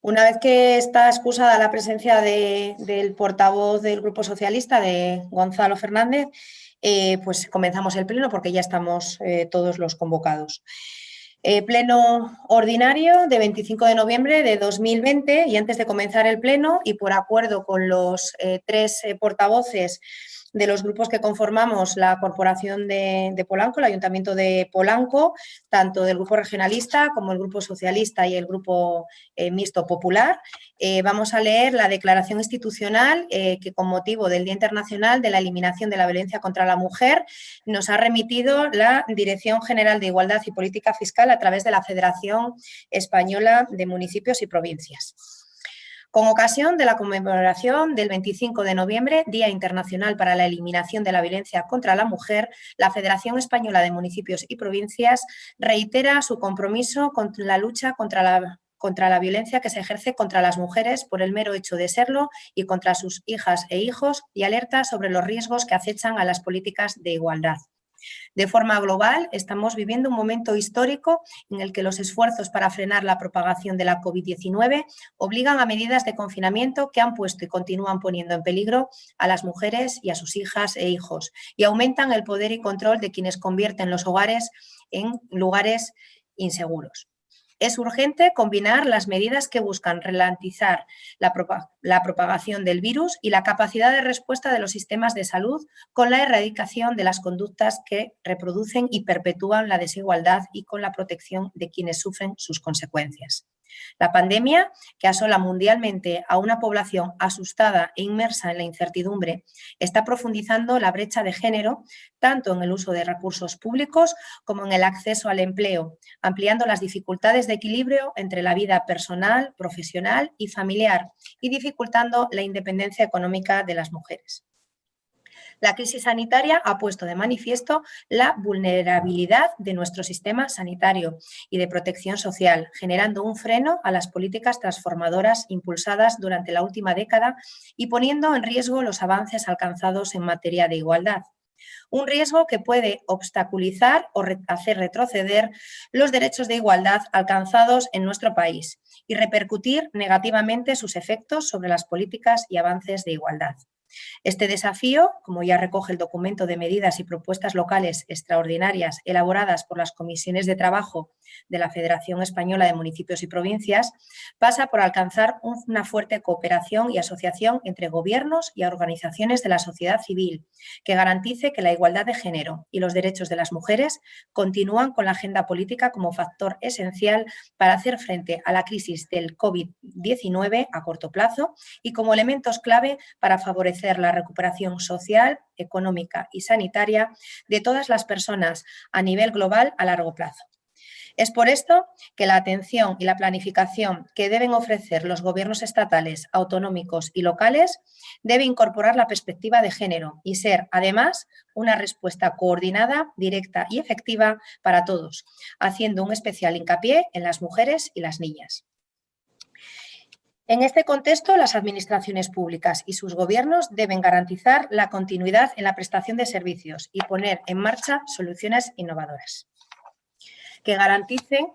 Una vez que está excusada la presencia del portavoz del Grupo Socialista, de Gonzalo Fernández, pues comenzamos el pleno porque ya estamos todos los convocados. Pleno ordinario de 25 de noviembre de 2020, y antes de comenzar el pleno y por acuerdo con los tres portavoces de los grupos que conformamos la Corporación de Polanco, el Ayuntamiento de Polanco, tanto del Grupo Regionalista como el Grupo Socialista y el Grupo Mixto Popular, vamos a leer la declaración institucional que, con motivo del Día Internacional de la Eliminación de la Violencia contra la Mujer, nos ha remitido la Dirección General de Igualdad y Política Fiscal a través de la Federación Española de Municipios y Provincias. Con ocasión de la conmemoración del 25 de noviembre, Día Internacional para la Eliminación de la Violencia contra la Mujer, la Federación Española de Municipios y Provincias reitera su compromiso con la lucha contra la violencia que se ejerce contra las mujeres por el mero hecho de serlo y contra sus hijas e hijos, y alerta sobre los riesgos que acechan a las políticas de igualdad. De forma global, estamos viviendo un momento histórico en el que los esfuerzos para frenar la propagación de la COVID-19 obligan a medidas de confinamiento que han puesto y continúan poniendo en peligro a las mujeres y a sus hijas e hijos, y aumentan el poder y control de quienes convierten los hogares en lugares inseguros. Es urgente combinar las medidas que buscan ralentizar la propagación del virus y la capacidad de respuesta de los sistemas de salud con la erradicación de las conductas que reproducen y perpetúan la desigualdad y con la protección de quienes sufren sus consecuencias. La pandemia, que asola mundialmente a una población asustada e inmersa en la incertidumbre, está profundizando la brecha de género, tanto en el uso de recursos públicos como en el acceso al empleo, ampliando las dificultades de equilibrio entre la vida personal, profesional y familiar, y dificultando la independencia económica de las mujeres. La crisis sanitaria ha puesto de manifiesto la vulnerabilidad de nuestro sistema sanitario y de protección social, generando un freno a las políticas transformadoras impulsadas durante la última década y poniendo en riesgo los avances alcanzados en materia de igualdad. Un riesgo que puede obstaculizar o hacer retroceder los derechos de igualdad alcanzados en nuestro país y repercutir negativamente sus efectos sobre las políticas y avances de igualdad. Este desafío, como ya recoge el documento de medidas y propuestas locales extraordinarias elaboradas por las comisiones de trabajo de la Federación Española de Municipios y Provincias, pasa por alcanzar una fuerte cooperación y asociación entre gobiernos y organizaciones de la sociedad civil, que garantice que la igualdad de género y los derechos de las mujeres continúan con la agenda política como factor esencial para hacer frente a la crisis del COVID-19 a corto plazo y como elementos clave para favorecer la recuperación social, económica y sanitaria de todas las personas a nivel global a largo plazo. Es por esto que la atención y la planificación que deben ofrecer los gobiernos estatales, autonómicos y locales debe incorporar la perspectiva de género y ser, además, una respuesta coordinada, directa y efectiva para todos, haciendo un especial hincapié en las mujeres y las niñas. En este contexto, las administraciones públicas y sus gobiernos deben garantizar la continuidad en la prestación de servicios y poner en marcha soluciones innovadoras que garanticen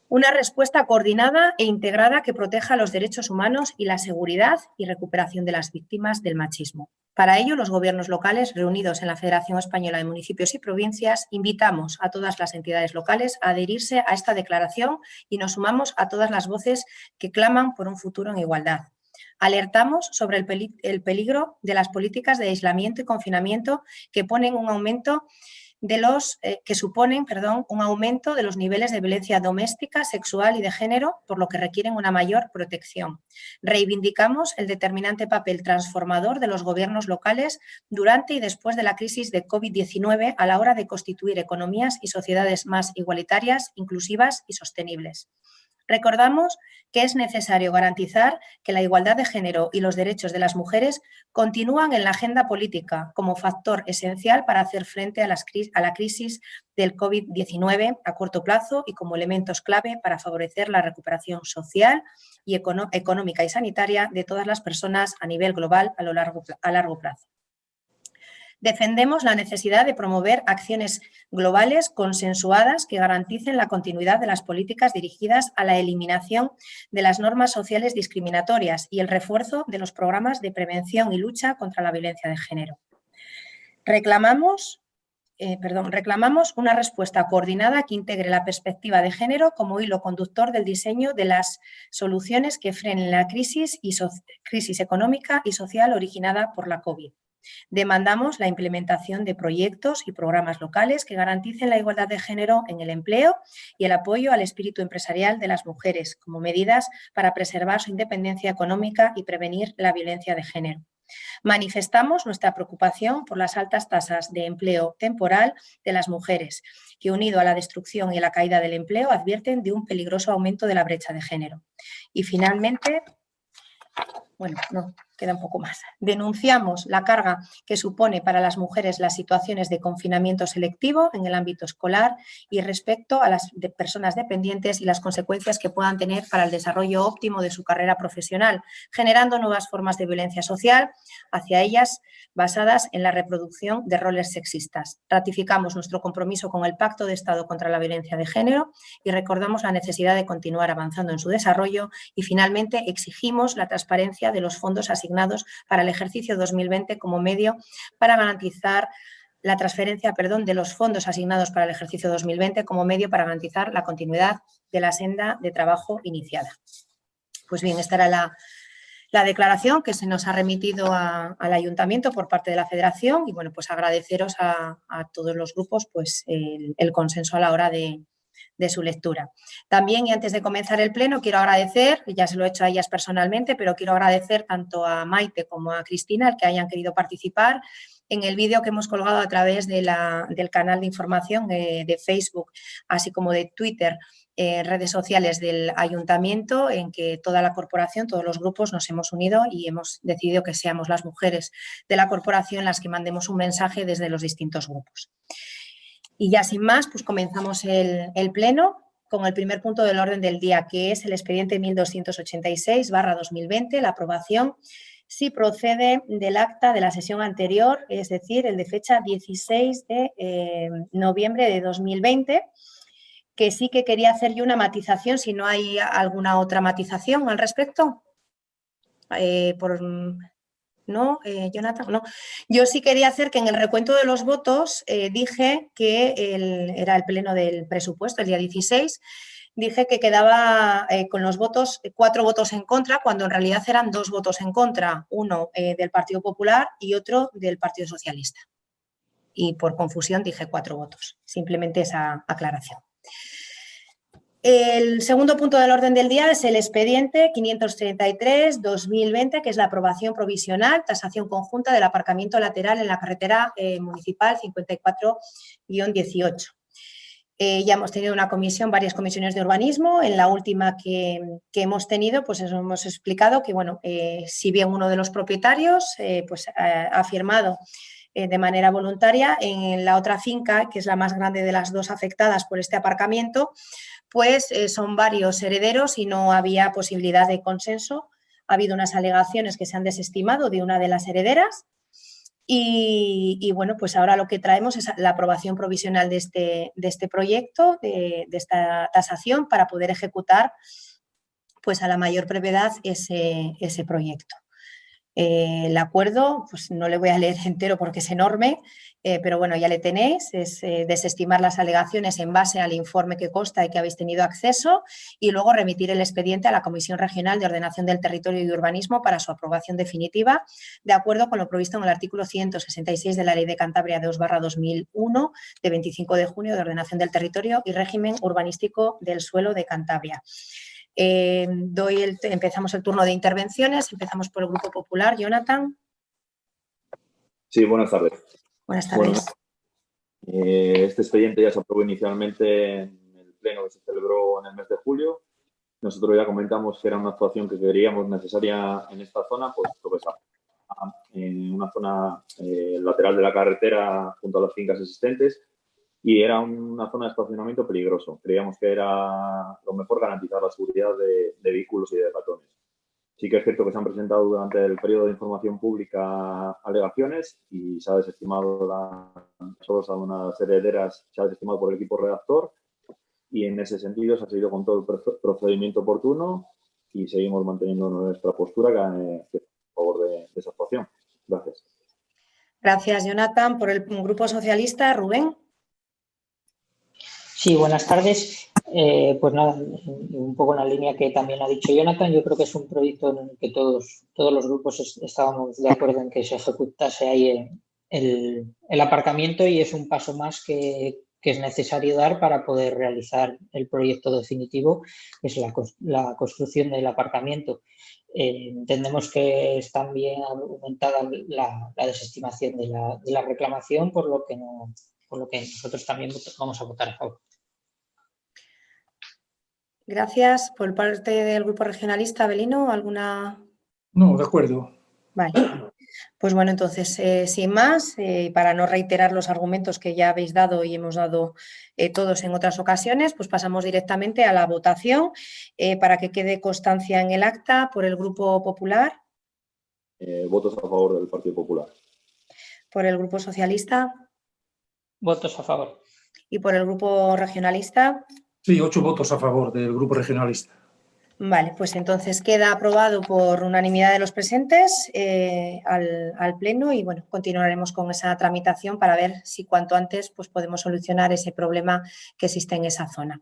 una respuesta coordinada e integrada que proteja los derechos humanos y la seguridad y recuperación de las víctimas del machismo. Para ello, los gobiernos locales reunidos en la Federación Española de Municipios y Provincias invitamos a todas las entidades locales a adherirse a esta declaración y nos sumamos a todas las voces que claman por un futuro en igualdad. Alertamos sobre el peligro de las políticas de aislamiento y confinamiento que ponen un aumento un aumento de los niveles de violencia doméstica, sexual y de género, por lo que requieren una mayor protección. Reivindicamos el determinante papel transformador de los gobiernos locales durante y después de la crisis de COVID-19 a la hora de constituir economías y sociedades más igualitarias, inclusivas y sostenibles. Recordamos que es necesario garantizar que la igualdad de género y los derechos de las mujeres continúan en la agenda política como factor esencial para hacer frente a la crisis del COVID-19 a corto plazo y como elementos clave para favorecer la recuperación social y económica y sanitaria de todas las personas a nivel global a largo plazo. Defendemos la necesidad de promover acciones globales consensuadas que garanticen la continuidad de las políticas dirigidas a la eliminación de las normas sociales discriminatorias y el refuerzo de los programas de prevención y lucha contra la violencia de género. Reclamamos una respuesta coordinada que integre la perspectiva de género como hilo conductor del diseño de las soluciones que frenen la crisis económica y social originada por la COVID. Demandamos la implementación de proyectos y programas locales que garanticen la igualdad de género en el empleo y el apoyo al espíritu empresarial de las mujeres como medidas para preservar su independencia económica y prevenir la violencia de género. Manifestamos nuestra preocupación por las altas tasas de empleo temporal de las mujeres, que unido a la destrucción y la caída del empleo advierten de un peligroso aumento de la brecha de género. Y finalmente, queda un poco más. Denunciamos la carga que supone para las mujeres las situaciones de confinamiento selectivo en el ámbito escolar y respecto a las personas dependientes y las consecuencias que puedan tener para el desarrollo óptimo de su carrera profesional, generando nuevas formas de violencia social hacia ellas basadas en la reproducción de roles sexistas. Ratificamos nuestro compromiso con el Pacto de Estado contra la Violencia de Género y recordamos la necesidad de continuar avanzando en su desarrollo y finalmente exigimos la transparencia de los fondos asignados para el ejercicio 2020 como medio para garantizar la transferencia, de los fondos asignados para el ejercicio 2020 como medio para garantizar la continuidad de la senda de trabajo iniciada. Pues bien, esta era la declaración que se nos ha remitido al Ayuntamiento por parte de la Federación y, bueno, pues agradeceros a todos los grupos pues el consenso a la hora de su lectura. También, y antes de comenzar el pleno, quiero agradecer, ya se lo he hecho a ellas personalmente, pero quiero agradecer tanto a Maite como a Cristina el que hayan querido participar en el vídeo que hemos colgado a través del canal de información de Facebook, así como de Twitter, redes sociales del Ayuntamiento, en que toda la corporación, todos los grupos nos hemos unido y hemos decidido que seamos las mujeres de la corporación las que mandemos un mensaje desde los distintos grupos. Y ya sin más, pues comenzamos el pleno con el primer punto del orden del día, que es el expediente 1286/2020, la aprobación, si procede, del acta de la sesión anterior, es decir, el de fecha 16 de noviembre de 2020, que sí que quería hacer yo una matización, si no hay alguna otra matización al respecto. No, Jonathan, no. Yo sí quería hacer que en el recuento de los votos dije que era el pleno del presupuesto, el día 16, dije que quedaba con los votos 4 votos en contra, cuando en realidad eran 2 votos en contra, uno del Partido Popular y otro del Partido Socialista. Y por confusión dije 4 votos, simplemente esa aclaración. El segundo punto del orden del día es el expediente 533/2020, que es la aprobación provisional, tasación conjunta del aparcamiento lateral en la carretera municipal 54-18. Ya hemos tenido varias comisiones de urbanismo. En la última que hemos tenido, pues hemos explicado que, bueno, si bien uno de los propietarios ha firmado de manera voluntaria, en la otra finca, que es la más grande de las dos afectadas por este aparcamiento, pues son varios herederos y no había posibilidad de consenso. Ha habido unas alegaciones que se han desestimado de una de las herederas y bueno, pues ahora lo que traemos es la aprobación provisional de este proyecto, de esta tasación, para poder ejecutar pues a la mayor brevedad ese proyecto. El acuerdo, pues no le voy a leer entero porque es enorme, pero bueno, ya le tenéis, es desestimar las alegaciones en base al informe que consta y que habéis tenido acceso y luego remitir el expediente a la Comisión Regional de Ordenación del Territorio y Urbanismo para su aprobación definitiva, de acuerdo con lo previsto en el artículo 166 de la Ley de Cantabria 2/2001, de 25 de junio de Ordenación del Territorio y Régimen Urbanístico del Suelo de Cantabria. Empezamos el turno de intervenciones. Empezamos por el Grupo Popular. Jonathan. Sí, buenas tardes. Buenas tardes. Bueno, este expediente ya se aprobó inicialmente en el pleno que se celebró en el mes de julio. Nosotros ya comentamos que era una actuación que creíamos necesaria en esta zona, pues en una zona lateral de la carretera junto a las fincas existentes, y era una zona de estacionamiento peligroso. Creíamos que era lo mejor garantizar la seguridad de vehículos y de peatones. Sí que es cierto que se han presentado durante el periodo de información pública alegaciones y se ha desestimado solo unas herederas, se ha desestimado por el equipo redactor y en ese sentido se ha seguido con todo el procedimiento oportuno y seguimos manteniendo nuestra postura que es a favor de esa actuación. Gracias. Gracias, Jonathan. Por el Grupo Socialista, Rubén. Sí, buenas tardes. Pues nada, un poco en la línea que también ha dicho Jonathan, yo creo que es un proyecto en el que todos los grupos estábamos de acuerdo en que se ejecutase ahí el aparcamiento y es un paso más que es necesario dar para poder realizar el proyecto definitivo, que es la construcción del aparcamiento. Entendemos que es también aumentada la desestimación de la reclamación, por lo que nosotros también vamos a votar a favor. Gracias. Por parte del Grupo Regionalista, Avelino, ¿alguna? No, de acuerdo. Vale. Pues bueno, entonces, sin más, para no reiterar los argumentos que ya habéis dado y hemos dado todos en otras ocasiones, pues pasamos directamente a la votación para que quede constancia en el acta por el Grupo Popular. Votos a favor del Partido Popular. Por el Grupo Socialista. Votos a favor. Y por el Grupo Regionalista. Sí, 8 votos a favor del Grupo Regionalista. Vale, pues entonces queda aprobado por unanimidad de los presentes al Pleno y bueno, continuaremos con esa tramitación para ver si cuanto antes pues, podemos solucionar ese problema que existe en esa zona.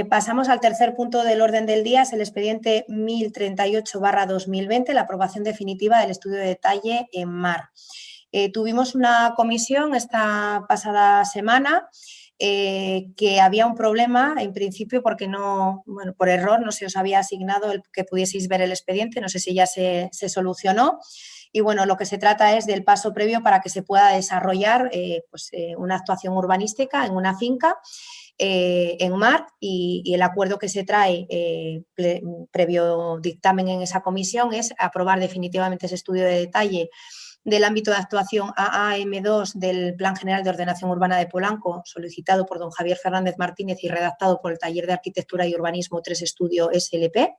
Pasamos al tercer punto del orden del día, es el expediente 1038/2020, la aprobación definitiva del estudio de detalle en MAR. Tuvimos una comisión esta pasada semana que había un problema en principio porque por error no se os había asignado el que pudieseis ver el expediente, no sé si ya se solucionó. Y bueno, lo que se trata es del paso previo para que se pueda desarrollar una actuación urbanística en una finca en MAR y el acuerdo que se trae previo dictamen en esa comisión es aprobar definitivamente ese estudio de detalle del ámbito de actuación AAM2 del Plan General de Ordenación Urbana de Polanco, solicitado por don Javier Fernández Martínez y redactado por el Taller de Arquitectura y Urbanismo 3 Estudio SLP.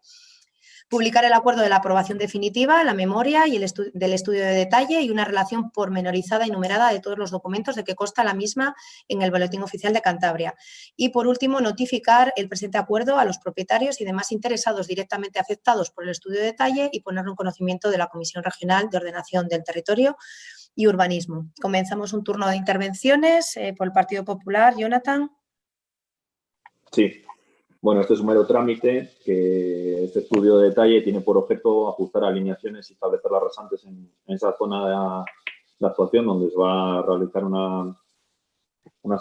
Publicar el acuerdo de la aprobación definitiva, la memoria y del estudio de detalle y una relación pormenorizada y numerada de todos los documentos de que consta la misma en el Boletín Oficial de Cantabria. Y, por último, notificar el presente acuerdo a los propietarios y demás interesados directamente afectados por el estudio de detalle y ponerlo en conocimiento de la Comisión Regional de Ordenación del Territorio y Urbanismo. Comenzamos un turno de intervenciones por el Partido Popular. Jonathan. Sí. Bueno, este es un mero trámite que este estudio de detalle tiene por objeto ajustar alineaciones y establecer las rasantes en esa zona de actuación donde se va a realizar unas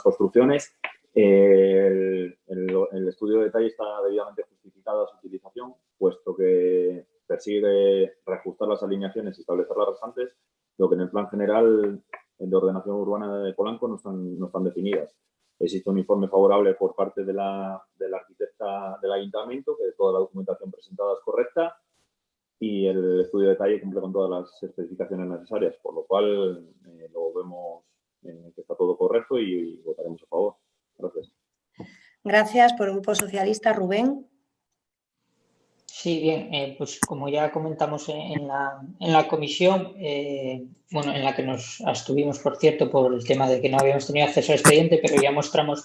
construcciones. El estudio de detalle está debidamente justificada su utilización, puesto que persigue reajustar las alineaciones y establecer las restantes, lo que en el Plan General de Ordenación Urbana de Polanco no están definidas. Existe un informe favorable por parte de la arquitecta del ayuntamiento, que toda la documentación presentada es correcta y el estudio de detalle cumple con todas las especificaciones necesarias, por lo cual lo vemos que está todo correcto y votaremos a favor. Gracias. Gracias. Por el Grupo Socialista, Rubén. Sí, bien, pues como ya comentamos en la comisión, bueno, en la que nos abstuvimos, por cierto, por el tema de que no habíamos tenido acceso al expediente, pero ya mostramos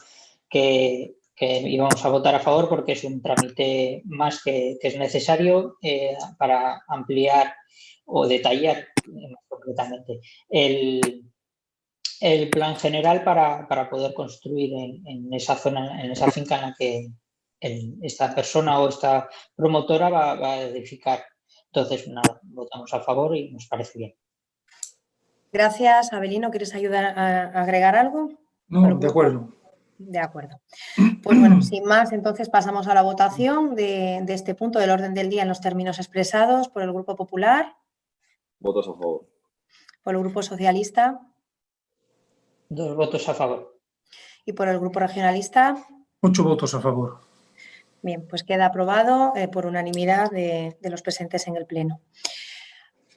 que íbamos a votar a favor porque es un trámite más que es necesario para ampliar o detallar más concretamente el plan general para poder construir en esa zona, en esa finca en la que esta persona o esta promotora va a edificar. Entonces, nada, votamos a favor y nos parece bien. Gracias. Avelino, ¿quieres ayudar a agregar algo? No, de acuerdo. De acuerdo. Pues bueno, sin más, entonces pasamos a la votación de este punto del orden del día en los términos expresados por el Grupo Popular. Votos a favor. Por el Grupo Socialista. 2 votos a favor. Y por el Grupo Regionalista. 8 votos a favor. Bien, pues queda aprobado por unanimidad de los presentes en el Pleno.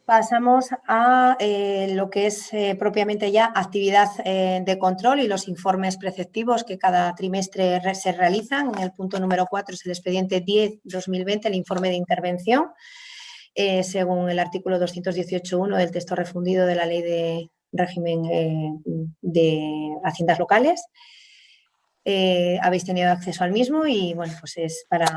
Pasamos a lo que es propiamente ya actividad de control y los informes preceptivos que cada trimestre se realizan. En el punto número 4 es el expediente 10/2020, el informe de intervención, según el artículo 218.1 del texto refundido de la Ley de Régimen de Haciendas Locales. Habéis tenido acceso al mismo y bueno, pues es para,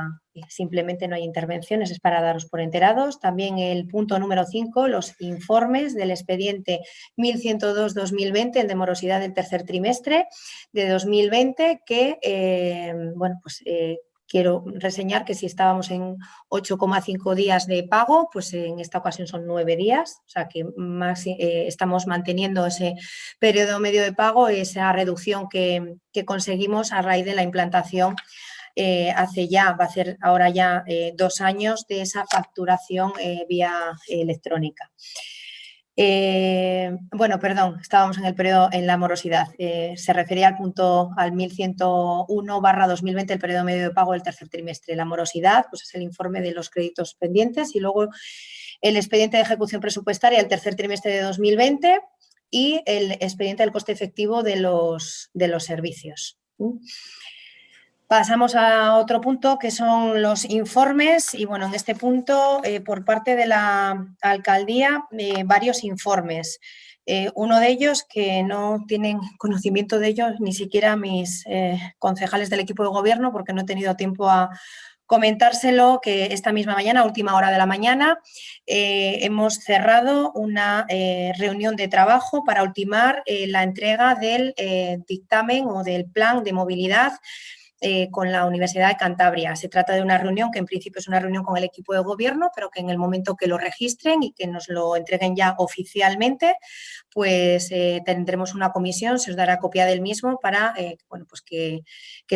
simplemente no hay intervenciones, es para daros por enterados. También el punto número 5, los informes del expediente 1102/2020, el de morosidad del tercer trimestre de 2020, que bueno, pues quiero reseñar que si estábamos en 8,5 días de pago, pues en esta ocasión son 9 días, o sea que estamos manteniendo ese periodo medio de pago, esa reducción que conseguimos a raíz de la implantación va a ser ahora ya 2 años de esa facturación vía electrónica. Bueno, perdón, estábamos en el periodo, en la morosidad. Se refería al 1101/2020, el periodo medio de pago del tercer trimestre. La morosidad, pues es el informe de los créditos pendientes y luego el expediente de ejecución presupuestaria del tercer trimestre de 2020 y el expediente del coste efectivo de los servicios. Pasamos a otro punto que son los informes y bueno, en este punto por parte de la alcaldía varios informes. Uno de ellos que no tienen conocimiento de ellos ni siquiera mis concejales del equipo de gobierno porque no he tenido tiempo a comentárselo, que esta misma mañana, a última hora de la mañana, hemos cerrado una reunión de trabajo para ultimar la entrega del dictamen o del plan de movilidad con la Universidad de Cantabria. Se trata de una reunión que en principio es una reunión con el equipo de gobierno, pero que en el momento que lo registren y que nos lo entreguen ya oficialmente, pues tendremos una comisión, se os dará copia del mismo para bueno, pues que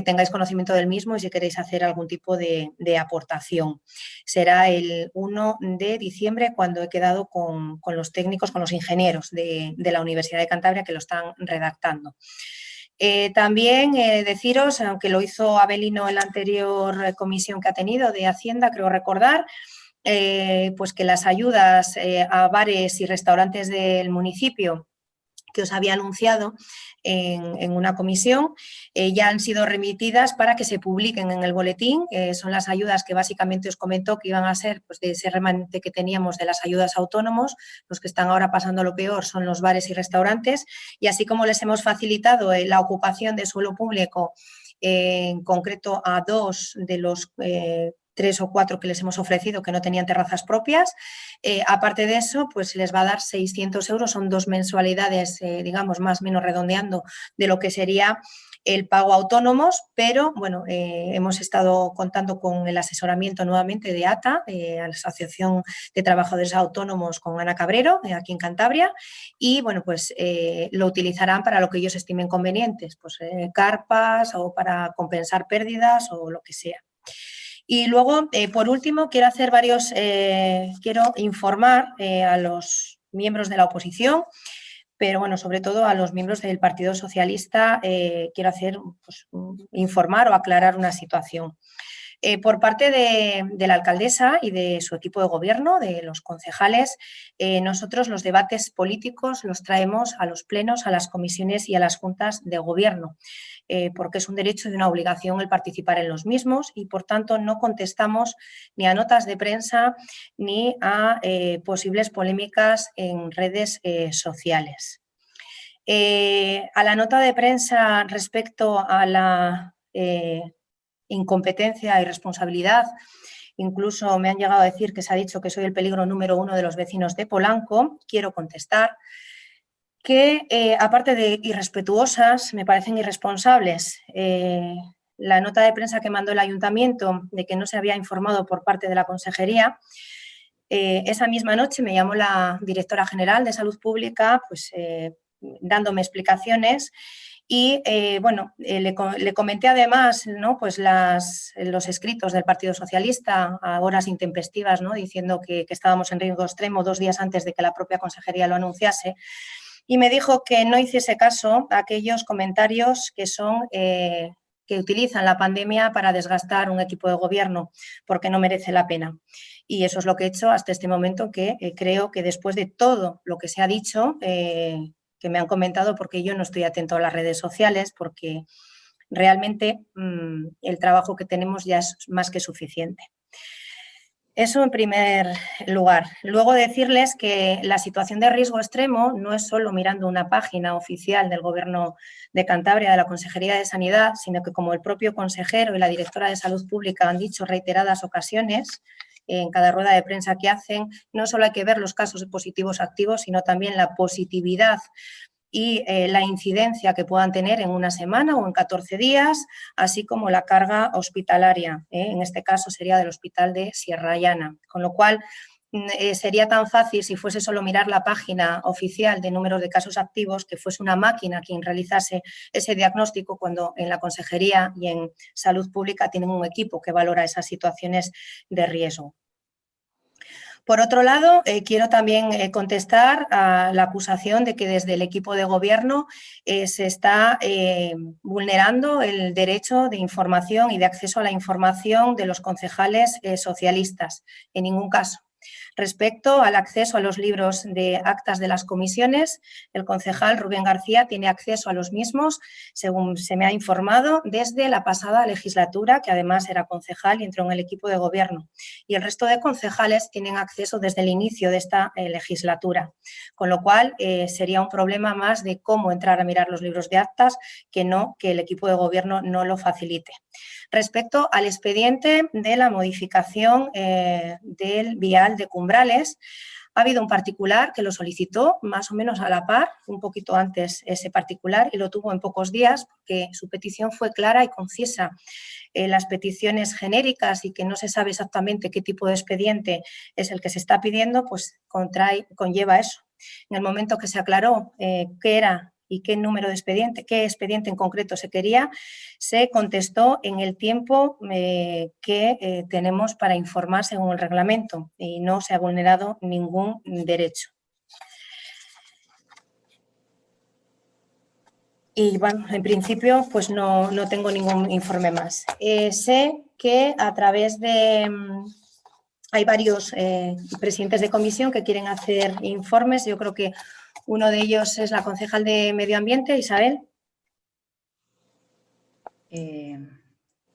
tengáis conocimiento del mismo y si queréis hacer algún tipo de aportación. Será el 1 de diciembre cuando he quedado con los técnicos, con los ingenieros de la Universidad de Cantabria que lo están redactando. También deciros, aunque lo hizo Abelino en la anterior comisión que ha tenido de Hacienda, creo recordar, pues que las ayudas a bares y restaurantes del municipio que os había anunciado en una comisión, ya han sido remitidas para que se publiquen en el boletín. Son las ayudas que básicamente os comentó que iban a ser pues, de ese remanente que teníamos de las ayudas a autónomos. Los que están ahora pasando lo peor son los bares y restaurantes y así como les hemos facilitado la ocupación de suelo público en concreto a 2 de los 3 o 4 que les hemos ofrecido que no tenían terrazas propias. Aparte de eso, pues les va a dar 600 euros, son 2 mensualidades, digamos, más o menos redondeando de lo que sería el pago a autónomos, pero bueno, hemos estado contando con el asesoramiento nuevamente de ATA, la Asociación de Trabajadores Autónomos con Ana Cabrero, aquí en Cantabria, y bueno, pues lo utilizarán para lo que ellos estimen convenientes, pues carpas o para compensar pérdidas o lo que sea. Y luego, por último, quiero informar a los miembros de la oposición, pero bueno, sobre todo a los miembros del Partido Socialista, quiero informar o aclarar una situación. Por parte de la alcaldesa y de su equipo de gobierno, de los concejales, nosotros los debates políticos los traemos a los plenos, a las comisiones y a las juntas de gobierno, porque es un derecho y una obligación el participar en los mismos y, por tanto, no contestamos ni a notas de prensa ni a posibles polémicas en redes sociales. A la nota de prensa respecto a la incompetencia y responsabilidad, incluso me han llegado a decir que se ha dicho que soy el peligro número 1 de los vecinos de Polanco, quiero contestar que, aparte de irrespetuosas, me parecen irresponsables. La nota de prensa que mandó el ayuntamiento de que no se había informado por parte de la consejería, esa misma noche me llamó la directora general de Salud Pública, pues dándome explicaciones y bueno, le comenté además, ¿no? Pues los escritos del Partido Socialista a horas intempestivas, ¿no? Diciendo que estábamos en riesgo extremo 2 días antes de que la propia consejería lo anunciase. Y me dijo que no hiciese caso a aquellos comentarios que que utilizan la pandemia para desgastar un equipo de gobierno, porque no merece la pena. Y eso es lo que he hecho hasta este momento, que creo que después de todo lo que se ha dicho, que me han comentado, porque yo no estoy atento a las redes sociales, porque realmente el trabajo que tenemos ya es más que suficiente. Eso en primer lugar. Luego decirles que la situación de riesgo extremo no es solo mirando una página oficial del Gobierno de Cantabria, de la Consejería de Sanidad, sino que, como el propio consejero y la directora de Salud Pública han dicho reiteradas ocasiones, en cada rueda de prensa que hacen, no solo hay que ver los casos positivos activos, sino también la positividad y la incidencia que puedan tener en una semana o en 14 días, así como la carga hospitalaria, en este caso sería del Hospital de Sierra Llana, con lo cual sería tan fácil, si fuese solo mirar la página oficial de números de casos activos, que fuese una máquina quien realizase ese diagnóstico, cuando en la Consejería y en Salud Pública tienen un equipo que valora esas situaciones de riesgo. Por otro lado, quiero también contestar a la acusación de que desde el equipo de gobierno se está vulnerando el derecho de información y de acceso a la información de los concejales socialistas. En ningún caso. Respecto al acceso a los libros de actas de las comisiones, el concejal Rubén García tiene acceso a los mismos, según se me ha informado, desde la pasada legislatura, que además era concejal y entró en el equipo de gobierno. Y el resto de concejales tienen acceso desde el inicio de esta legislatura, con lo cual sería un problema más de cómo entrar a mirar los libros de actas, que no que el equipo de gobierno no lo facilite. Respecto al expediente de la modificación del vial de Cumbrales, ha habido un particular que lo solicitó más o menos a la par, un poquito antes ese particular, y lo tuvo en pocos días porque su petición fue clara y concisa. Las peticiones genéricas y que no se sabe exactamente qué tipo de expediente es el que se está pidiendo, pues conlleva eso. En el momento que se aclaró qué era y qué número de expediente, qué expediente en concreto se quería, se contestó en el tiempo que tenemos para informar según el reglamento, y no se ha vulnerado ningún derecho. Y bueno, en principio pues no tengo ningún informe más. Sé que a través de... hay varios presidentes de comisión que quieren hacer informes. Yo creo que uno de ellos es la concejal de Medio Ambiente, Isabel.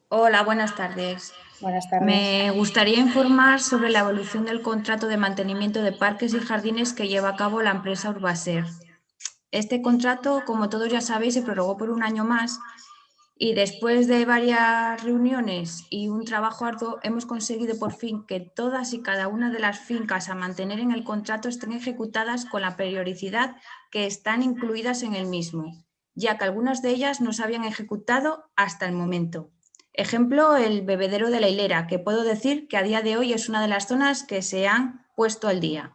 Hola, buenas tardes. Buenas tardes. Me gustaría informar sobre la evolución del contrato de mantenimiento de parques y jardines que lleva a cabo la empresa Urbaser. Este contrato, como todos ya sabéis, se prorrogó por un año más y después de varias reuniones y un trabajo arduo hemos conseguido por fin que todas y cada una de las fincas a mantener en el contrato estén ejecutadas con la periodicidad que están incluidas en el mismo, ya que algunas de ellas no se habían ejecutado hasta el momento. Ejemplo, el bebedero de la Hilera, que puedo decir que a día de hoy es una de las zonas que se han puesto al día.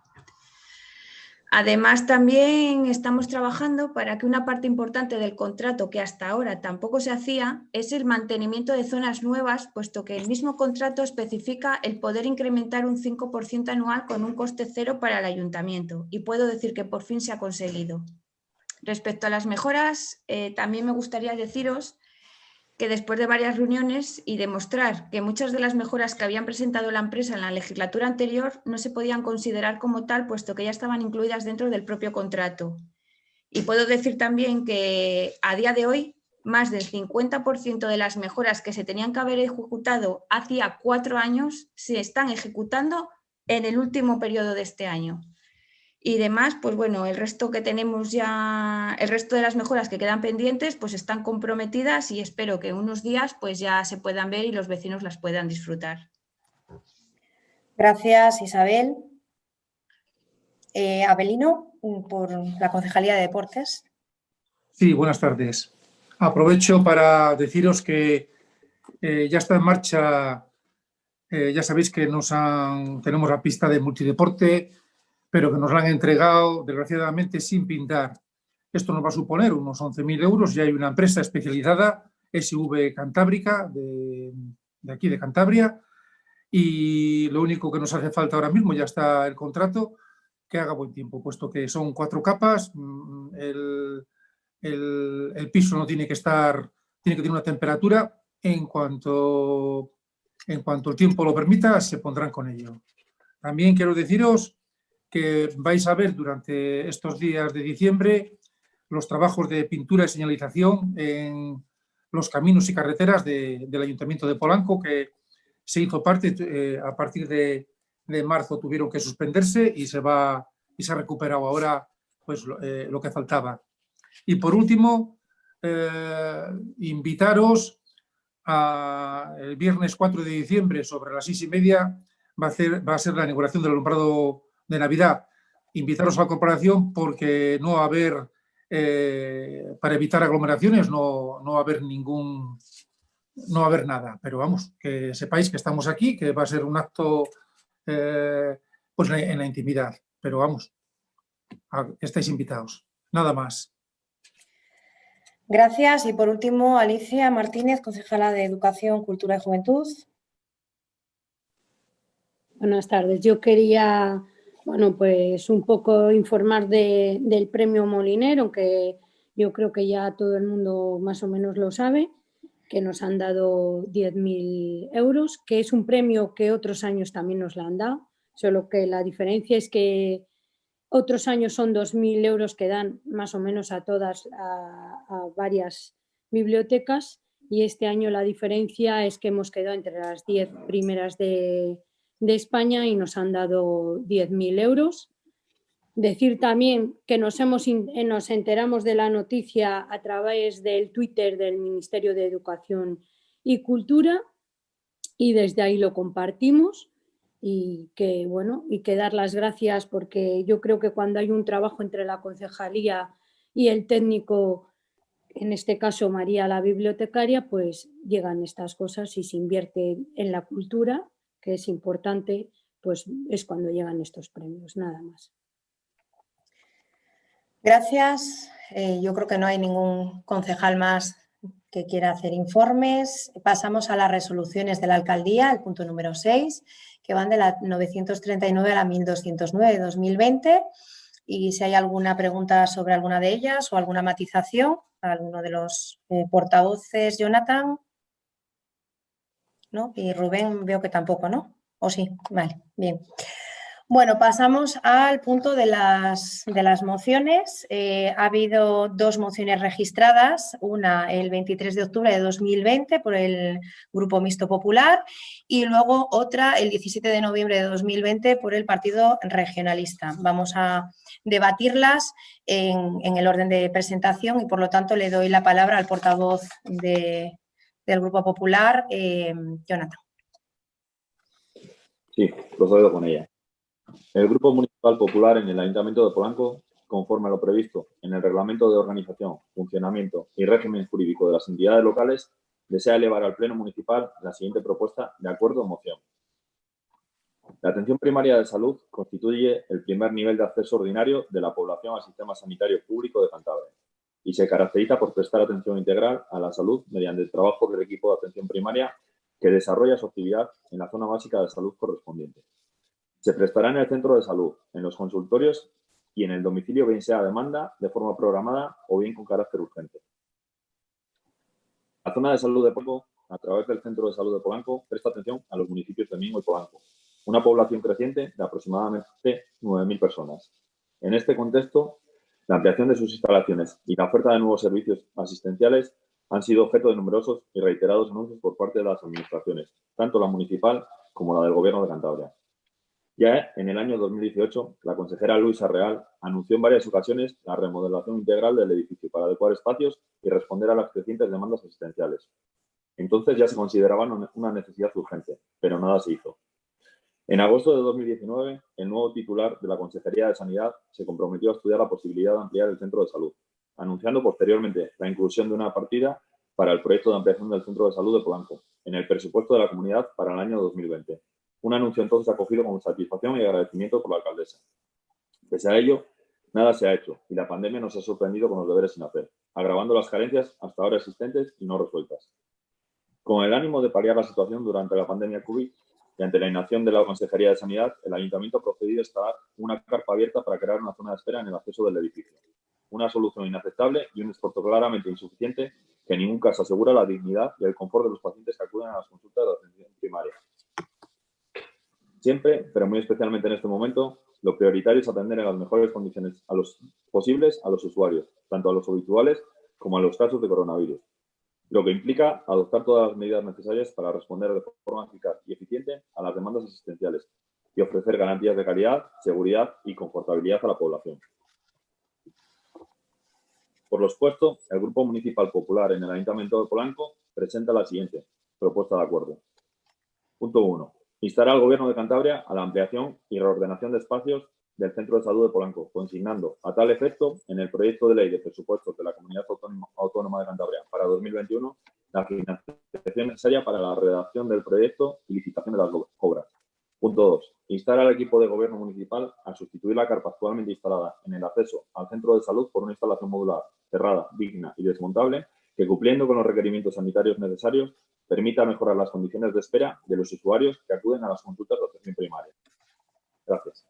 Además, también estamos trabajando para que una parte importante del contrato, que hasta ahora tampoco se hacía, es el mantenimiento de zonas nuevas, puesto que el mismo contrato especifica el poder incrementar un 5% anual con un coste cero para el ayuntamiento, y puedo decir que por fin se ha conseguido. Respecto a las mejoras, también me gustaría deciros que después de varias reuniones y demostrar que muchas de las mejoras que habían presentado la empresa en la legislatura anterior no se podían considerar como tal, puesto que ya estaban incluidas dentro del propio contrato. Y puedo decir también que a día de hoy más del 50% de las mejoras que se tenían que haber ejecutado hacía 4 años se están ejecutando en el último periodo de este año. Y demás, pues bueno, el resto que tenemos ya, el resto de las mejoras que quedan pendientes, pues están comprometidas y espero que en unos días pues ya se puedan ver y los vecinos las puedan disfrutar. Gracias, Isabel. Abelino, por la Concejalía de Deportes. Sí, buenas tardes. Aprovecho para deciros que ya está en marcha, ya sabéis que tenemos la pista de multideporte, pero que nos la han entregado, desgraciadamente, sin pintar. Esto nos va a suponer unos 11.000 euros. Ya hay una empresa especializada, SV Cantábrica, de aquí de Cantabria, y lo único que nos hace falta ahora mismo, ya está el contrato, que haga buen tiempo, puesto que son 4 capas, el piso no tiene que estar tiene que tener una temperatura. En cuanto el tiempo lo permita, se pondrán con ello. También quiero deciros que vais a ver durante estos días de diciembre los trabajos de pintura y señalización en los caminos y carreteras del Ayuntamiento de Polanco, que se hizo parte, a partir de marzo tuvieron que suspenderse y se ha recuperado ahora pues, lo que faltaba. Y por último, invitaros el viernes 4 de diciembre sobre las 6:30 va a ser la inauguración del alumbrado de Navidad. Invitaros a la corporación porque no va a haber, para evitar aglomeraciones, no va a haber no va a haber nada. Pero vamos, que sepáis que estamos aquí, que va a ser un acto pues en la intimidad. Pero vamos, estáis invitados. Nada más. Gracias. Y por último, Alicia Martínez, concejala de Educación, Cultura y Juventud. Buenas tardes. Yo quería, bueno, pues un poco informar del premio Molinero, aunque yo creo que ya todo el mundo más o menos lo sabe, que nos han dado 10.000 euros, que es un premio que otros años también nos lo han dado, solo que la diferencia es que otros años son 2.000 euros que dan más o menos a todas, a varias bibliotecas, y este año la diferencia es que hemos quedado entre las 10 primeras de España y nos han dado 10.000 euros. Decir también que nos enteramos de la noticia a través del Twitter del Ministerio de Educación y Cultura y desde ahí lo compartimos. Y que, bueno, y que dar las gracias porque yo creo que cuando hay un trabajo entre la concejalía y el técnico, en este caso María la bibliotecaria, pues llegan estas cosas y se invierte en la cultura, que es importante, pues es cuando llegan estos premios, nada más. Gracias. Yo creo que no hay ningún concejal más que quiera hacer informes. Pasamos a las resoluciones de la alcaldía, el punto número 6, que van de la 939 a la 1209 de 2020. Y si hay alguna pregunta sobre alguna de ellas o alguna matización, a alguno de los portavoces, Jonathan. ¿No? Y Rubén veo que tampoco, ¿no? ¿O sí? Vale, bien. Bueno, pasamos al punto de las mociones. Ha habido 2 mociones registradas, una el 23 de octubre de 2020 por el Grupo Mixto Popular y luego otra el 17 de noviembre de 2020 por el Partido Regionalista. Vamos a debatirlas en el orden de presentación y por lo tanto le doy la palabra al portavoz del Grupo Popular, Jonathan. Sí, procedo con ella. El Grupo Municipal Popular en el Ayuntamiento de Polanco, conforme a lo previsto en el Reglamento de Organización, Funcionamiento y Régimen Jurídico de las Entidades Locales, desea elevar al Pleno Municipal la siguiente propuesta de acuerdo o moción. La atención primaria de salud constituye el primer nivel de acceso ordinario de la población al sistema sanitario público de Cantabria y se caracteriza por prestar atención integral a la salud mediante el trabajo del equipo de atención primaria que desarrolla su actividad en la zona básica de salud correspondiente. Se prestará en el centro de salud, en los consultorios y en el domicilio, bien sea a demanda, de forma programada o bien con carácter urgente. La zona de salud de Polanco, a través del Centro de Salud de Polanco, presta atención a los municipios de Mingo y Polanco, una población creciente de aproximadamente 9.000 personas. En este contexto, la ampliación de sus instalaciones y la oferta de nuevos servicios asistenciales han sido objeto de numerosos y reiterados anuncios por parte de las administraciones, tanto la municipal como la del Gobierno de Cantabria. Ya en el año 2018, la consejera Luisa Real anunció en varias ocasiones la remodelación integral del edificio para adecuar espacios y responder a las crecientes demandas asistenciales. Entonces ya se consideraba una necesidad urgente, pero nada se hizo. En agosto de 2019, el nuevo titular de la Consejería de Sanidad se comprometió a estudiar la posibilidad de ampliar el centro de salud, anunciando posteriormente la inclusión de una partida para el proyecto de ampliación del centro de salud de Polanco en el presupuesto de la comunidad para el año 2020. Un anuncio entonces acogido con satisfacción y agradecimiento por la alcaldesa. Pese a ello, nada se ha hecho y la pandemia nos ha sorprendido con los deberes sin hacer, agravando las carencias hasta ahora existentes y no resueltas. Con el ánimo de paliar la situación durante la pandemia COVID y ante la inacción de la Consejería de Sanidad, el Ayuntamiento ha procedido a instalar una carpa abierta para crear una zona de espera en el acceso del edificio. una solución inaceptable y un esfuerzo claramente insuficiente que en ningún caso asegura la dignidad y el confort de los pacientes que acuden a las consultas de atención primaria. Siempre, pero muy especialmente en este momento, lo prioritario es atender en las mejores condiciones posibles a los usuarios, tanto a los habituales como a los casos de coronavirus, lo que implica adoptar todas las medidas necesarias para responder de forma eficaz y eficiente a las demandas asistenciales y ofrecer garantías de calidad, seguridad y confortabilidad a la población. Por lo expuesto, el Grupo Municipal Popular en el Ayuntamiento de Polanco presenta la siguiente propuesta de acuerdo. Punto 1. Instar al Gobierno de Cantabria a la ampliación y reordenación de espacios del Centro de Salud de Polanco, consignando a tal efecto en el proyecto de ley de presupuestos de la Comunidad Autónoma de Cantabria para 2021 la financiación necesaria para la redacción del proyecto y licitación de las obras. Punto 2. Instar al equipo de Gobierno municipal a sustituir la carpa actualmente instalada en el acceso al centro de salud por una instalación modular, cerrada, digna y desmontable que, cumpliendo con los requerimientos sanitarios necesarios, permita mejorar las condiciones de espera de los usuarios que acuden a las consultas de atención primaria. Gracias.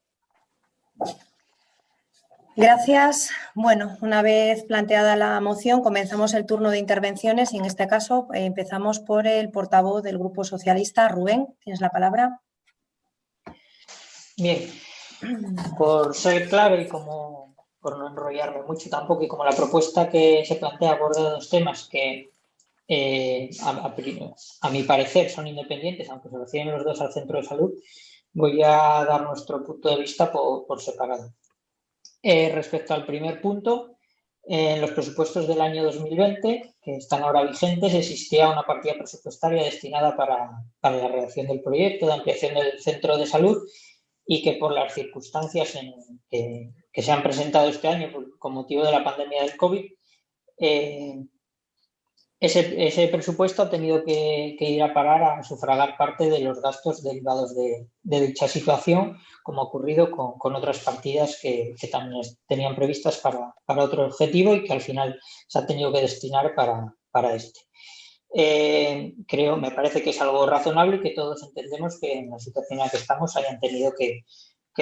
Gracias. Bueno, una vez planteada la moción, comenzamos el turno de intervenciones y en este caso empezamos por el portavoz del Grupo Socialista, Rubén. ¿Tienes la palabra? Bien, por ser claro y como por no enrollarme mucho tampoco, y como la propuesta que se plantea aborda dos temas que a mi parecer son independientes, aunque se refieren los dos al centro de salud, voy a dar nuestro punto de vista por separado. Respecto al primer punto, en los presupuestos del año 2020, que están ahora vigentes, existía una partida presupuestaria destinada para la redacción del proyecto de ampliación del centro de salud y que por las circunstancias que se han presentado este año con motivo de la pandemia del COVID, ese presupuesto ha tenido que ir a parar a sufragar parte de los gastos derivados de dicha situación, como ha ocurrido con otras partidas que también tenían previstas para otro objetivo y que al final se ha tenido que destinar para este. Me parece que es algo razonable y que todos entendemos que en la situación en la que estamos hayan tenido que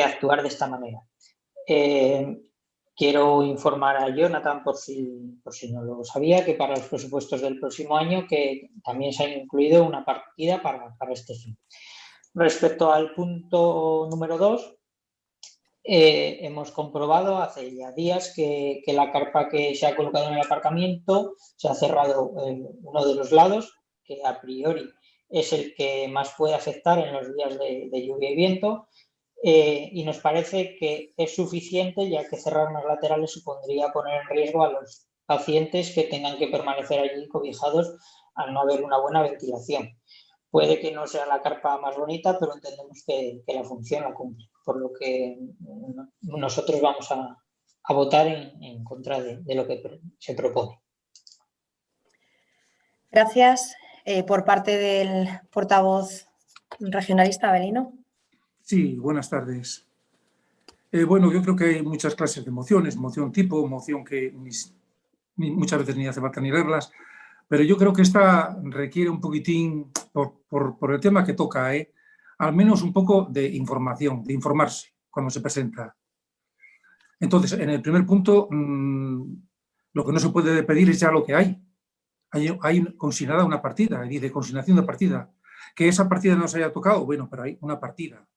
actuar de esta manera. Quiero informar a Jonathan, por si no lo sabía, que para los presupuestos del próximo año que también se ha incluido una partida para este fin. Respecto al punto número 2, hemos comprobado hace ya días que la carpa que se ha colocado en el aparcamiento se ha cerrado uno de los lados, que a priori es el que más puede afectar en los días de lluvia y viento. Y nos parece que es suficiente, ya que cerrar unos laterales supondría poner en riesgo a los pacientes que tengan que permanecer allí cobijados al no haber una buena ventilación. Puede que no sea la carpa más bonita, pero entendemos que la función la cumple, por lo que nosotros vamos a votar en contra de lo que se propone. Gracias. Por parte del portavoz regionalista, Avelino. Sí, buenas tardes. Bueno, yo creo que hay muchas clases de mociones, moción tipo, moción que muchas veces ni hace falta ni leerlas, pero yo creo que esta requiere un poquitín, por el tema que toca, al menos un poco de información, de informarse cuando se presenta. Entonces, en el primer punto, lo que no se puede pedir es ya lo que hay. Hay consignada una partida, dice consignación de partida. Que esa partida no se haya tocado, bueno, pero hay una partida.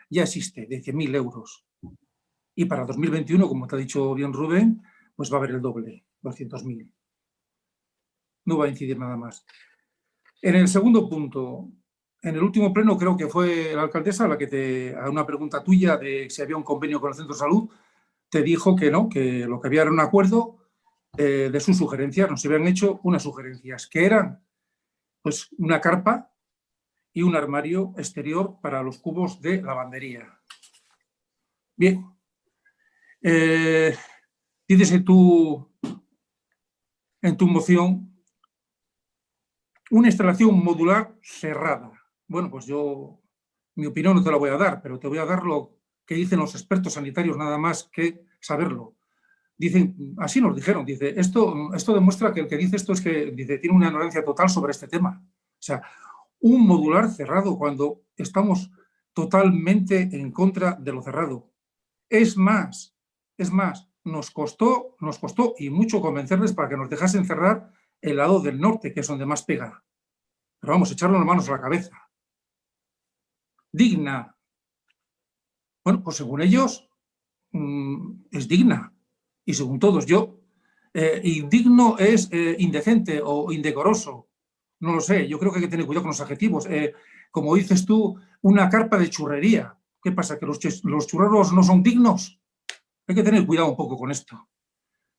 Ya existe, de 100.000 euros. Y para 2021, como te ha dicho bien Rubén, pues va a haber el doble, 200.000. No va a incidir nada más. En el segundo punto, en el último pleno creo que fue la alcaldesa la que a una pregunta tuya de si había un convenio con el Centro de Salud, te dijo que no, que lo que había era un acuerdo de sus sugerencias. Nos habían hecho unas sugerencias que eran pues una carpa y un armario exterior para los cubos de lavandería. Bien. Dices en tu moción una instalación modular cerrada. Bueno, pues yo mi opinión no te la voy a dar, pero te voy a dar lo que dicen los expertos sanitarios, nada más que saberlo. Dicen, así nos dijeron, dice, esto demuestra que el que dice esto es que dice, tiene una ignorancia total sobre este tema. O sea, un modular cerrado cuando estamos totalmente en contra de lo cerrado. Es más, nos costó y mucho convencerles para que nos dejasen cerrar el lado del norte, que es donde más pega. Pero vamos, echarle las manos a la cabeza. Digna. Bueno, pues según ellos es digna. Y según todos, indigno es indecente o indecoroso. No lo sé, yo creo que hay que tener cuidado con los adjetivos. Como dices tú, una carpa de churrería. ¿Qué pasa? ¿Que los churreros no son dignos? Hay que tener cuidado un poco con esto.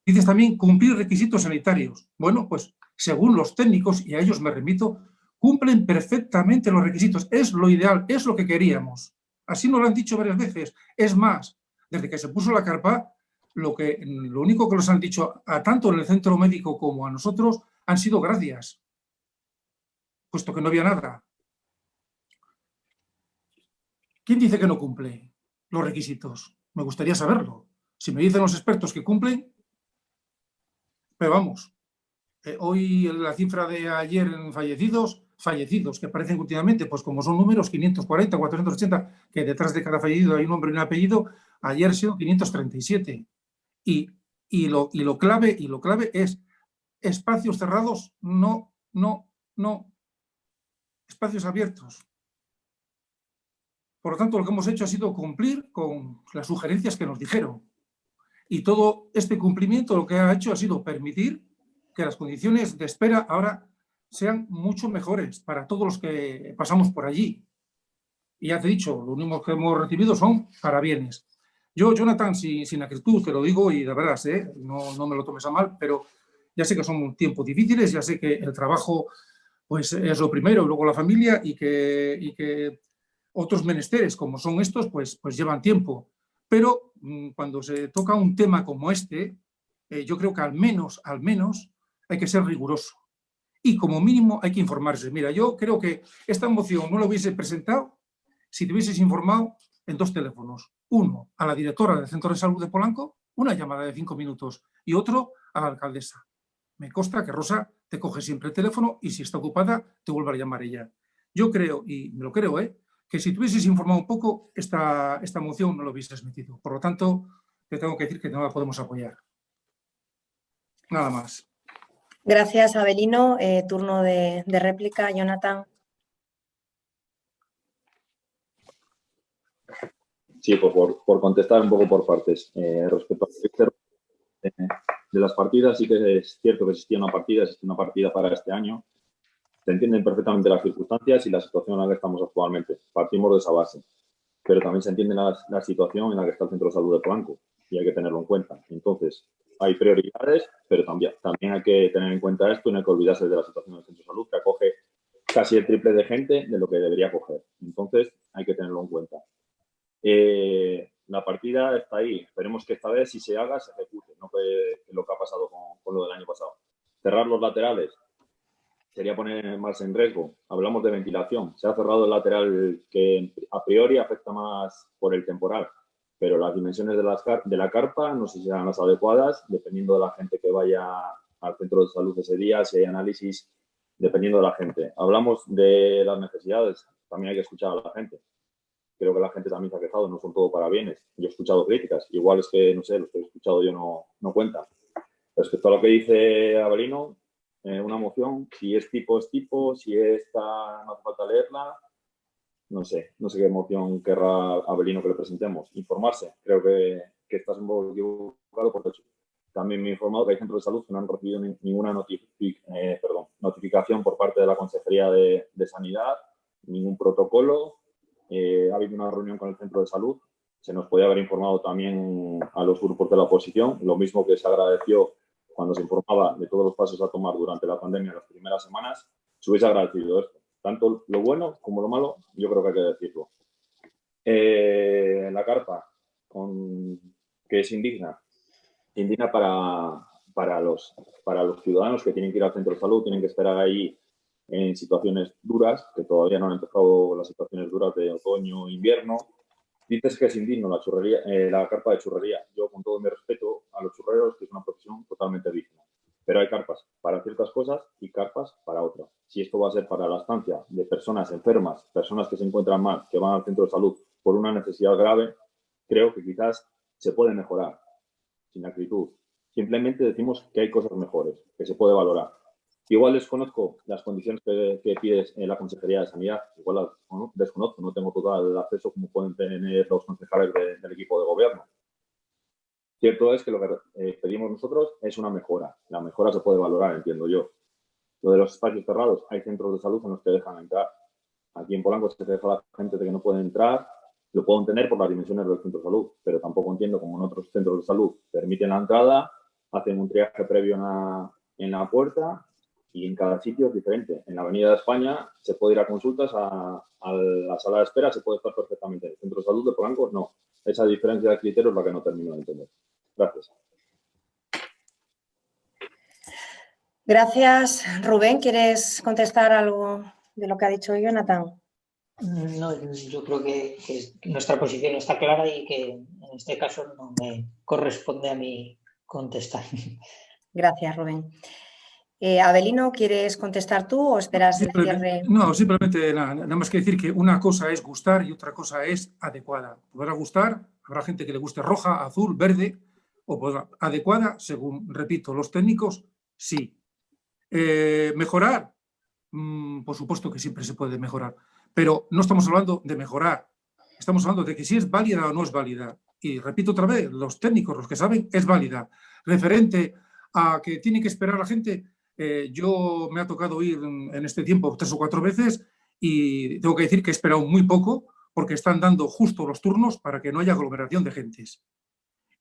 Dices también cumplir requisitos sanitarios. Bueno, pues según los técnicos, y a ellos me remito, cumplen perfectamente los requisitos. Es lo ideal, es lo que queríamos. Así nos lo han dicho varias veces. Es más, desde que se puso la carpa, lo único que nos han dicho, a tanto en el centro médico como a nosotros, han sido gracias, puesto que no había nada. ¿Quién dice que no cumple los requisitos? Me gustaría saberlo. Si me dicen los expertos que cumplen, pero vamos, hoy la cifra de ayer en fallecidos, que aparecen últimamente, pues como son números 540, 480, que detrás de cada fallecido hay un nombre y un apellido, ayer ha sido 537. Y lo clave es espacios cerrados, no, espacios abiertos. Por lo tanto, lo que hemos hecho ha sido cumplir con las sugerencias que nos dijeron. Y todo este cumplimiento lo que ha hecho ha sido permitir que las condiciones de espera ahora sean mucho mejores para todos los que pasamos por allí. Y ya te he dicho, lo único que hemos recibido son parabienes. Yo, Jonathan, sin acritud, te lo digo y de verdad, no me lo tomes a mal, pero ya sé que son tiempos difíciles, ya sé que el trabajo pues, es lo primero, y luego la familia, y que otros menesteres como son estos, pues llevan tiempo. Pero cuando se toca un tema como este, yo creo que al menos hay que ser riguroso. Y como mínimo hay que informarse. Mira, yo creo que esta moción no la hubiese presentado si te hubieses informado en 2 teléfonos. Uno, a la directora del Centro de Salud de Polanco, una llamada de 5 minutos, y otro a la alcaldesa. Me consta que Rosa te coge siempre el teléfono y si está ocupada te vuelve a llamar ella. Yo creo, y me lo creo, que si te hubieses informado un poco, esta moción no lo hubieses metido. Por lo tanto, te tengo que decir que no la podemos apoyar. Nada más. Gracias, Avelino. Turno de réplica, Jonathan. Sí, por contestar un poco por partes. Respecto a de las partidas, sí que es cierto que existe una partida para este año. Se entienden perfectamente las circunstancias y la situación en la que estamos actualmente. Partimos de esa base. Pero también se entiende la situación en la que está el Centro de Salud de Polanco y hay que tenerlo en cuenta. Entonces, hay prioridades, pero también hay que tener en cuenta esto y no hay que olvidarse de la situación del Centro de Salud, que acoge casi el triple de gente de lo que debería acoger. Entonces, hay que tenerlo en cuenta. La partida está ahí. Esperemos que esta vez, si se haga, se ejecute, no que lo que ha pasado con lo del año pasado. Cerrar los laterales sería poner más en riesgo. Hablamos de ventilación. Se ha cerrado el lateral que a priori afecta más por el temporal, pero las dimensiones de la carpa no sé si serán las adecuadas, dependiendo de la gente que vaya al centro de salud ese día, si hay análisis, dependiendo de la gente. Hablamos de las necesidades, también hay que escuchar a la gente. Creo que la gente también se ha quejado, no son todo parabienes. Yo he escuchado críticas, igual es que, no sé, los que he escuchado yo no cuentan. Respecto a lo que dice Avelino, una moción, si es tipo, si esta no hace falta leerla, no sé qué moción querrá Avelino que le presentemos. Informarse, creo que estás un poco equivocado porque también me he informado que hay centros de salud que no han recibido ninguna notificación por parte de la Consejería de Sanidad, ningún protocolo. Ha habido una reunión con el centro de salud, se nos podía haber informado también a los grupos de la oposición, lo mismo que se agradeció cuando se informaba de todos los pasos a tomar durante la pandemia en las primeras semanas, se hubiese agradecido esto. Tanto lo bueno como lo malo, yo creo que hay que decirlo. La carpa, que es indigna para los ciudadanos que tienen que ir al centro de salud, tienen que esperar ahí en situaciones duras, que todavía no han empezado las situaciones duras de otoño, invierno. Dices que es indigno la carpa de churrería. Yo, con todo mi respeto a los churreros, que es una profesión totalmente digna. Pero hay carpas para ciertas cosas y carpas para otras. Si esto va a ser para la estancia de personas enfermas, personas que se encuentran mal, que van al centro de salud por una necesidad grave, creo que quizás se puede mejorar. sin acritud. Simplemente decimos que hay cosas mejores, que se puede valorar. Igual desconozco las condiciones que pides en la Consejería de Sanidad, igual las desconozco, no tengo total acceso como pueden tener los concejales del equipo de gobierno. Cierto es que lo que pedimos nosotros es una mejora. La mejora se puede valorar, entiendo yo. Lo de los espacios cerrados, hay centros de salud en los que dejan entrar. Aquí en Polanco se deja a la gente de que no puede entrar, lo pueden tener por las dimensiones del centro de salud, pero tampoco entiendo como en otros centros de salud permiten la entrada, hacen un triaje previo en la puerta y en cada sitio es diferente. En la Avenida de España se puede ir a consultas a la sala de espera, se puede estar perfectamente. En el centro de salud de Polanco no. Esa diferencia de criterios es la que no termino de entender. Gracias. Gracias. Rubén, ¿quieres contestar algo de lo que ha dicho Jonathan? No, yo creo que nuestra posición está clara y que en este caso no me corresponde a mí contestar. Gracias, Rubén. Abelino, ¿quieres contestar tú o esperas el cierre? No, simplemente nada más que decir que una cosa es gustar y otra cosa es adecuada. Podrá gustar, habrá gente que le guste roja, azul, verde, o podrá, adecuada, según, repito, los técnicos, sí. ¿Mejorar? Por supuesto que siempre se puede mejorar, pero no estamos hablando de mejorar, estamos hablando de que si es válida o no es válida. Y repito otra vez, los técnicos, los que saben, es válida. Referente a que tiene que esperar la gente, yo me ha tocado ir en este tiempo 3 o 4 veces y tengo que decir que he esperado muy poco porque están dando justo los turnos para que no haya aglomeración de gentes.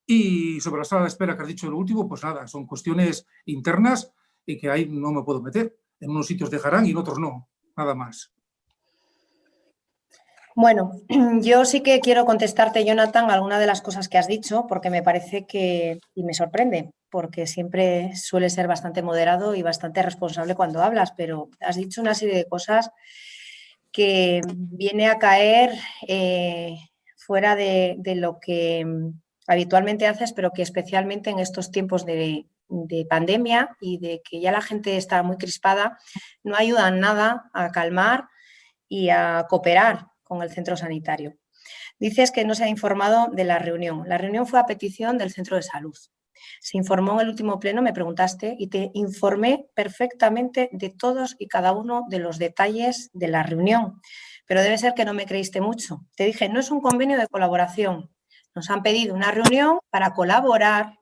Y sobre la sala de espera que has dicho lo último, pues nada, son cuestiones internas y que ahí no me puedo meter. En unos sitios dejarán y en otros no, nada más. Bueno, yo sí que quiero contestarte, Jonathan, alguna de las cosas que has dicho, porque me parece que, y me sorprende, porque siempre suele ser bastante moderado y bastante responsable cuando hablas, pero has dicho una serie de cosas que viene a caer fuera de lo que habitualmente haces, pero que especialmente en estos tiempos de pandemia y de que ya la gente está muy crispada, no ayudan nada a calmar y a cooperar con el centro sanitario. Dices que no se ha informado de la reunión. La reunión fue a petición del centro de salud. Se informó en el último pleno, me preguntaste, y te informé perfectamente de todos y cada uno de los detalles de la reunión. Pero debe ser que no me creíste mucho. Te dije, no es un convenio de colaboración. Nos han pedido una reunión para colaborar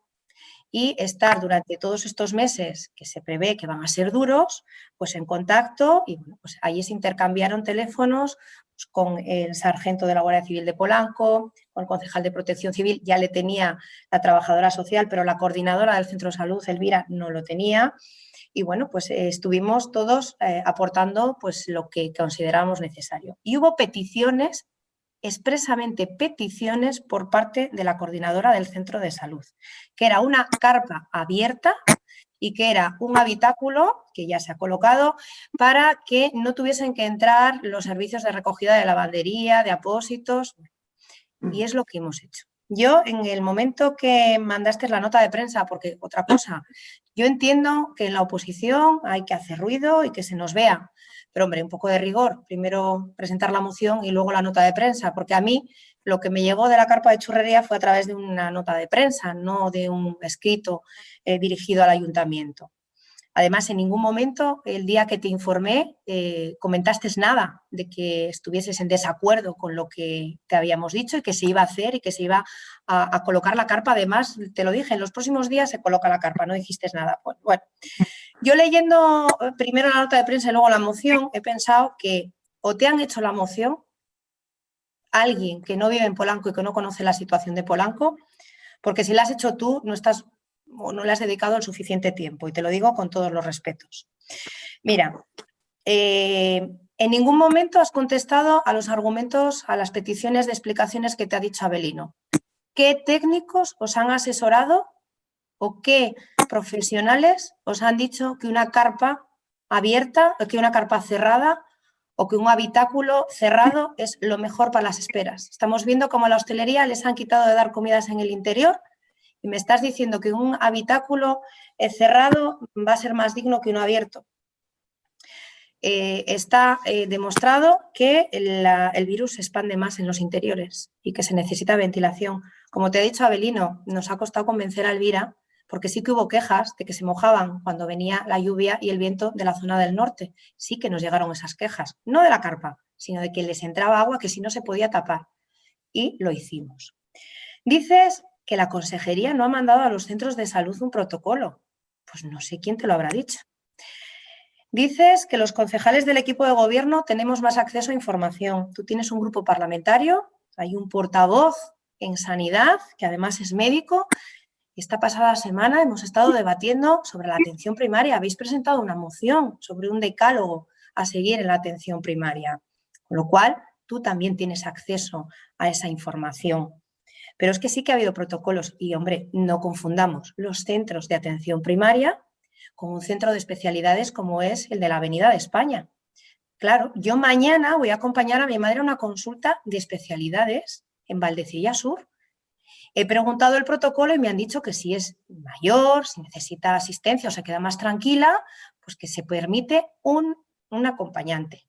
y estar durante todos estos meses que se prevé que van a ser duros, pues en contacto y bueno, pues allí se intercambiaron teléfonos pues, con el sargento de la Guardia Civil de Polanco, con el concejal de Protección Civil, ya le tenía la trabajadora social, pero la coordinadora del Centro de Salud, Elvira, no lo tenía. Y bueno, pues estuvimos todos aportando pues lo que considerábamos necesario. Y hubo peticiones, expresamente peticiones por parte de la coordinadora del centro de salud, que era una carpa abierta y que era un habitáculo que ya se ha colocado para que no tuviesen que entrar los servicios de recogida de lavandería, de apósitos, y es lo que hemos hecho. Yo, en el momento que mandaste la nota de prensa, porque otra cosa, yo entiendo que en la oposición hay que hacer ruido y que se nos vea, pero hombre, un poco de rigor, primero presentar la moción y luego la nota de prensa, porque a mí lo que me llegó de la carpa de churrería fue a través de una nota de prensa, no de un escrito dirigido al ayuntamiento. Además, en ningún momento, el día que te informé, comentaste nada de que estuvieses en desacuerdo con lo que te habíamos dicho y que se iba a hacer y que se iba a colocar la carpa. Además, te lo dije, en los próximos días se coloca la carpa, no dijiste nada. Pues, bueno, yo leyendo primero la nota de prensa y luego la moción, he pensado que o te han hecho la moción alguien que no vive en Polanco y que no conoce la situación de Polanco, porque si la has hecho tú, no estás o no le has dedicado el suficiente tiempo, y te lo digo con todos los respetos. Mira, en ningún momento has contestado a los argumentos, a las peticiones de explicaciones que te ha dicho Abelino. ¿Qué técnicos os han asesorado o qué profesionales os han dicho que una carpa abierta, que una carpa cerrada o que un habitáculo cerrado es lo mejor para las esperas? Estamos viendo cómo a la hostelería les han quitado de dar comidas en el interior y me estás diciendo que un habitáculo cerrado va a ser más digno que uno abierto. está demostrado que el virus se expande más en los interiores y que se necesita ventilación. Como te ha dicho Abelino, nos ha costado convencer a Elvira, porque sí que hubo quejas de que se mojaban cuando venía la lluvia y el viento de la zona del norte. Sí que nos llegaron esas quejas, no de la carpa, sino de que les entraba agua que si no se podía tapar. Y lo hicimos. Dices que la consejería no ha mandado a los centros de salud un protocolo. Pues no sé quién te lo habrá dicho. Dices que los concejales del equipo de gobierno tenemos más acceso a información. Tú tienes un grupo parlamentario, hay un portavoz en sanidad, que además es médico. Esta pasada semana hemos estado debatiendo sobre la atención primaria. Habéis presentado una moción sobre un decálogo a seguir en la atención primaria, con lo cual tú también tienes acceso a esa información. Pero es que sí que ha habido protocolos y, hombre, no confundamos los centros de atención primaria con un centro de especialidades como es el de la Avenida de España. Claro, yo mañana voy a acompañar a mi madre a una consulta de especialidades en Valdecilla Sur. He preguntado el protocolo y me han dicho que si es mayor, si necesita asistencia o se queda más tranquila, pues que se permite un acompañante.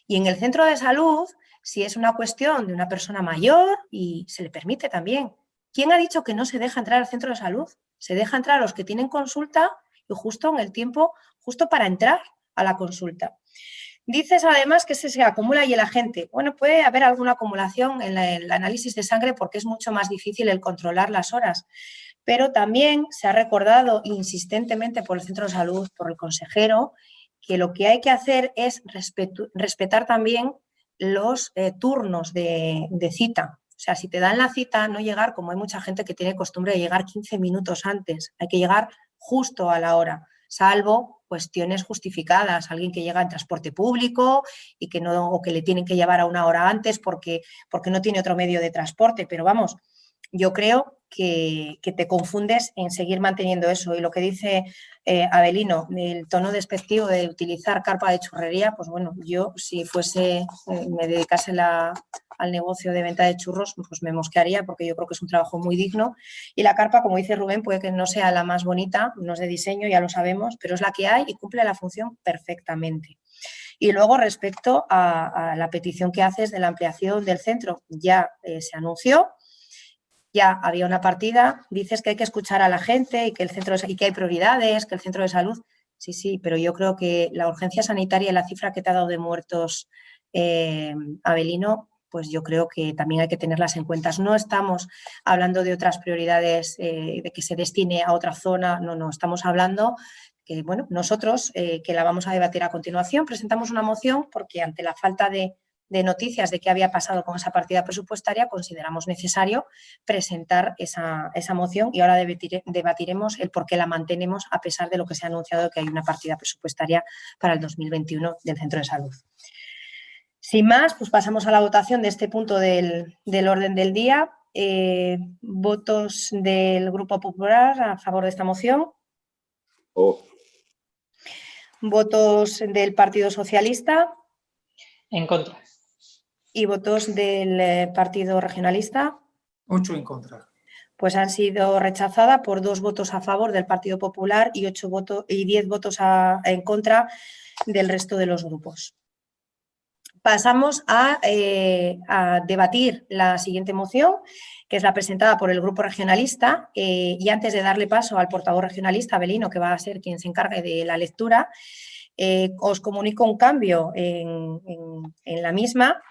Y en el centro de salud, si es una cuestión de una persona mayor, y se le permite también. ¿Quién ha dicho que no se deja entrar al centro de salud? Se deja entrar a los que tienen consulta y justo en el tiempo, justo para entrar a la consulta. Dices además que se acumula ahí el agente. Bueno, puede haber alguna acumulación en el análisis de sangre porque es mucho más difícil el controlar las horas. Pero también se ha recordado insistentemente por el centro de salud, por el consejero, que lo que hay que hacer es respetar también los turnos de cita. O sea, si te dan la cita, no llegar, como hay mucha gente que tiene costumbre de llegar 15 minutos antes, hay que llegar justo a la hora, salvo cuestiones justificadas, alguien que llega en transporte público y que no, o que le tienen que llevar a una hora antes porque no tiene otro medio de transporte, pero vamos, yo creo que te confundes en seguir manteniendo eso. Y lo que dice Abelino, el tono despectivo de utilizar carpa de churrería, pues bueno, yo si fuese, me dedicase al negocio de venta de churros, pues me mosquearía porque yo creo que es un trabajo muy digno. Y la carpa, como dice Rubén, puede que no sea la más bonita, no es de diseño, ya lo sabemos, pero es la que hay y cumple la función perfectamente. Y luego, respecto a la petición que haces de la ampliación del centro, ya se anunció. Ya había una partida, dices que hay que escuchar a la gente y que hay prioridades, que el centro de salud, sí, pero yo creo que la urgencia sanitaria y la cifra que te ha dado de muertos, Abelino, pues yo creo que también hay que tenerlas en cuenta. No estamos hablando de otras prioridades, de que se destine a otra zona, no, estamos hablando que, bueno, nosotros, que la vamos a debatir a continuación, presentamos una moción porque ante la falta de noticias de qué había pasado con esa partida presupuestaria, consideramos necesario presentar esa moción y ahora debatiremos el por qué la mantenemos a pesar de lo que se ha anunciado que hay una partida presupuestaria para el 2021 del Centro de Salud. Sin más, pues pasamos a la votación de este punto del orden del día. ¿Votos del Grupo Popular a favor de esta moción? ¿Votos del Partido Socialista? En contra. ¿Y votos del Partido Regionalista? 8 en contra. Pues han sido rechazadas por 2 votos a favor del Partido Popular y 10 votos en contra del resto de los grupos. Pasamos a debatir la siguiente moción, que es la presentada por el Grupo Regionalista. Y antes de darle paso al portavoz regionalista, Abelino, que va a ser quien se encargue de la lectura, os comunico un cambio en la misma,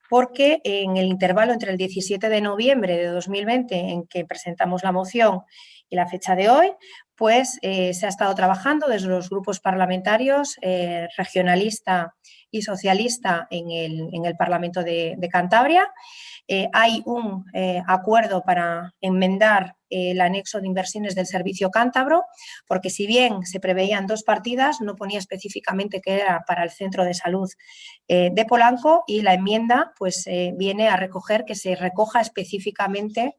porque en el intervalo entre el 17 de noviembre de 2020, en que presentamos la moción, y la fecha de hoy, pues se ha estado trabajando desde los grupos parlamentarios regionalista y socialista en el Parlamento de Cantabria. Hay un acuerdo para enmendar el anexo de inversiones del Servicio Cántabro, porque si bien se preveían 2 partidas, no ponía específicamente que era para el Centro de Salud de Polanco, y la enmienda pues viene a recoger que se recoja específicamente,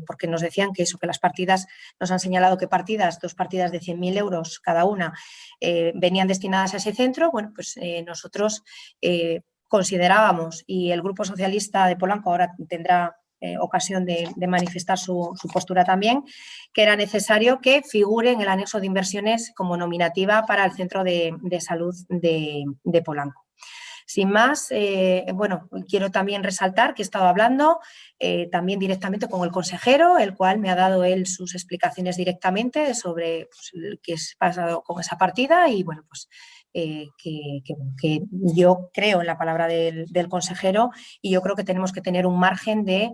porque nos decían que las partidas, nos han señalado que 2 partidas de 100.000 euros cada una venían destinadas a ese centro. Bueno, pues nosotros considerábamos, y el Grupo Socialista de Polanco ahora tendrá ocasión de manifestar su postura también, que era necesario que figure en el anexo de inversiones como nominativa para el Centro de Salud de Polanco. Sin más, bueno, quiero también resaltar que he estado hablando también directamente con el consejero, el cual me ha dado él sus explicaciones directamente sobre pues, qué ha pasado con esa partida y bueno, pues que yo creo en la palabra del consejero y yo creo que tenemos que tener un margen de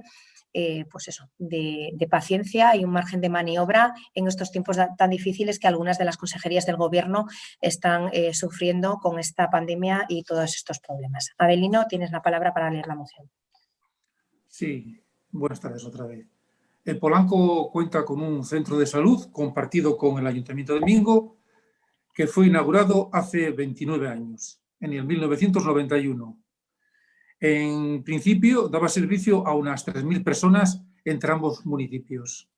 pues eso, de paciencia y un margen de maniobra en estos tiempos tan difíciles que algunas de las consejerías del Gobierno están sufriendo con esta pandemia y todos estos problemas. Avelino, tienes la palabra para leer la moción. Sí, buenas tardes otra vez. El Polanco cuenta con un centro de salud compartido con el Ayuntamiento de Mingo, que fue inaugurado hace 29 años, en el 1991. En principio, daba servicio a unas 3.000 personas entre ambos municipios.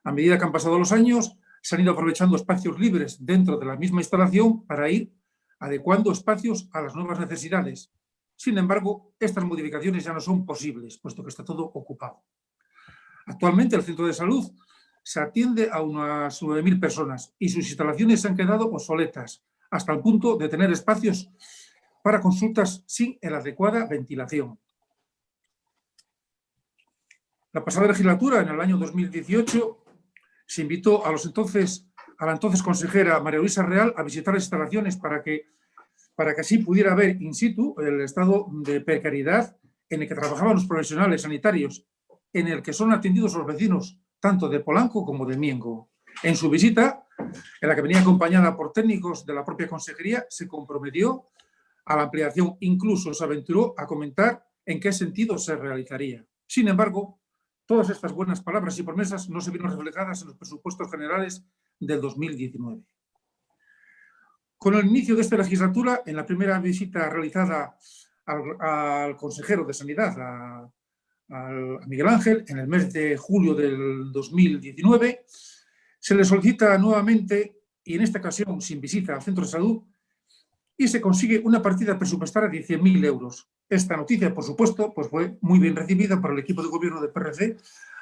A medida que han pasado los años, se han ido aprovechando espacios libres dentro de la misma instalación para ir adecuando espacios a las nuevas necesidades. Sin embargo, estas modificaciones ya no son posibles, puesto que está todo ocupado. Actualmente, el centro de salud se atiende a unas 9.000 personas y sus instalaciones se han quedado obsoletas, hasta el punto de tener espacios para consultas sin la adecuada ventilación. La pasada legislatura, en el año 2018, se invitó a la entonces consejera María Luisa Real a visitar las instalaciones para que así pudiera ver in situ el estado de precariedad en el que trabajaban los profesionales sanitarios, en el que son atendidos los vecinos, tanto de Polanco como de Miengo. En su visita, en la que venía acompañada por técnicos de la propia consejería, se comprometió a la ampliación, incluso se aventuró a comentar en qué sentido se realizaría. Sin embargo, todas estas buenas palabras y promesas no se vieron reflejadas en los presupuestos generales del 2019. Con el inicio de esta legislatura, en la primera visita realizada al consejero de Sanidad, a Miguel Ángel, en el mes de julio del 2019, se le solicita nuevamente, y en esta ocasión sin visita al centro de salud, y se consigue una partida presupuestaria de 100.000 euros. Esta noticia, por supuesto, pues fue muy bien recibida por el equipo de gobierno de PRC,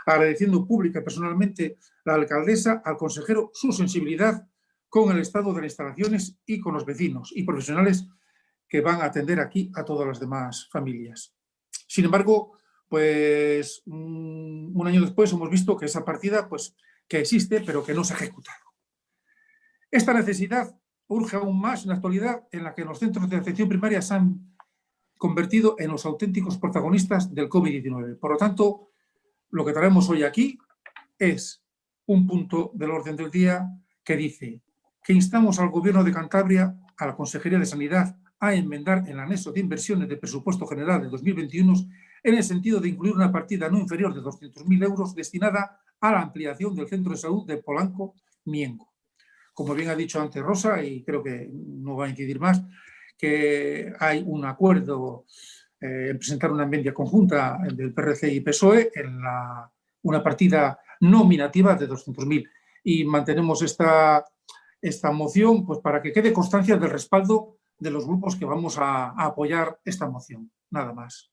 agradeciendo pública y personalmente a la alcaldesa, al consejero, su sensibilidad con el estado de las instalaciones y con los vecinos y profesionales que van a atender aquí a todas las demás familias. Sin embargo, pues un año después hemos visto que esa partida, pues que existe, pero que no se ha ejecutado. Esta necesidad urge aún más en la actualidad, en la que los centros de atención primaria se han convertido en los auténticos protagonistas del COVID-19. Por lo tanto, lo que traemos hoy aquí es un punto del orden del día que dice que instamos al Gobierno de Cantabria, a la Consejería de Sanidad, a enmendar el anexo de inversiones de presupuesto general de 2021 en el sentido de incluir una partida no inferior de 200.000 euros destinada a la ampliación del centro de salud de Polanco-Miengo. Como bien ha dicho antes Rosa, y creo que no va a incidir más, que hay un acuerdo en presentar una enmienda conjunta del PRC y PSOE en una partida nominativa de 200.000. Y mantenemos esta moción pues, para que quede constancia del respaldo de los grupos que vamos a apoyar esta moción. Nada más.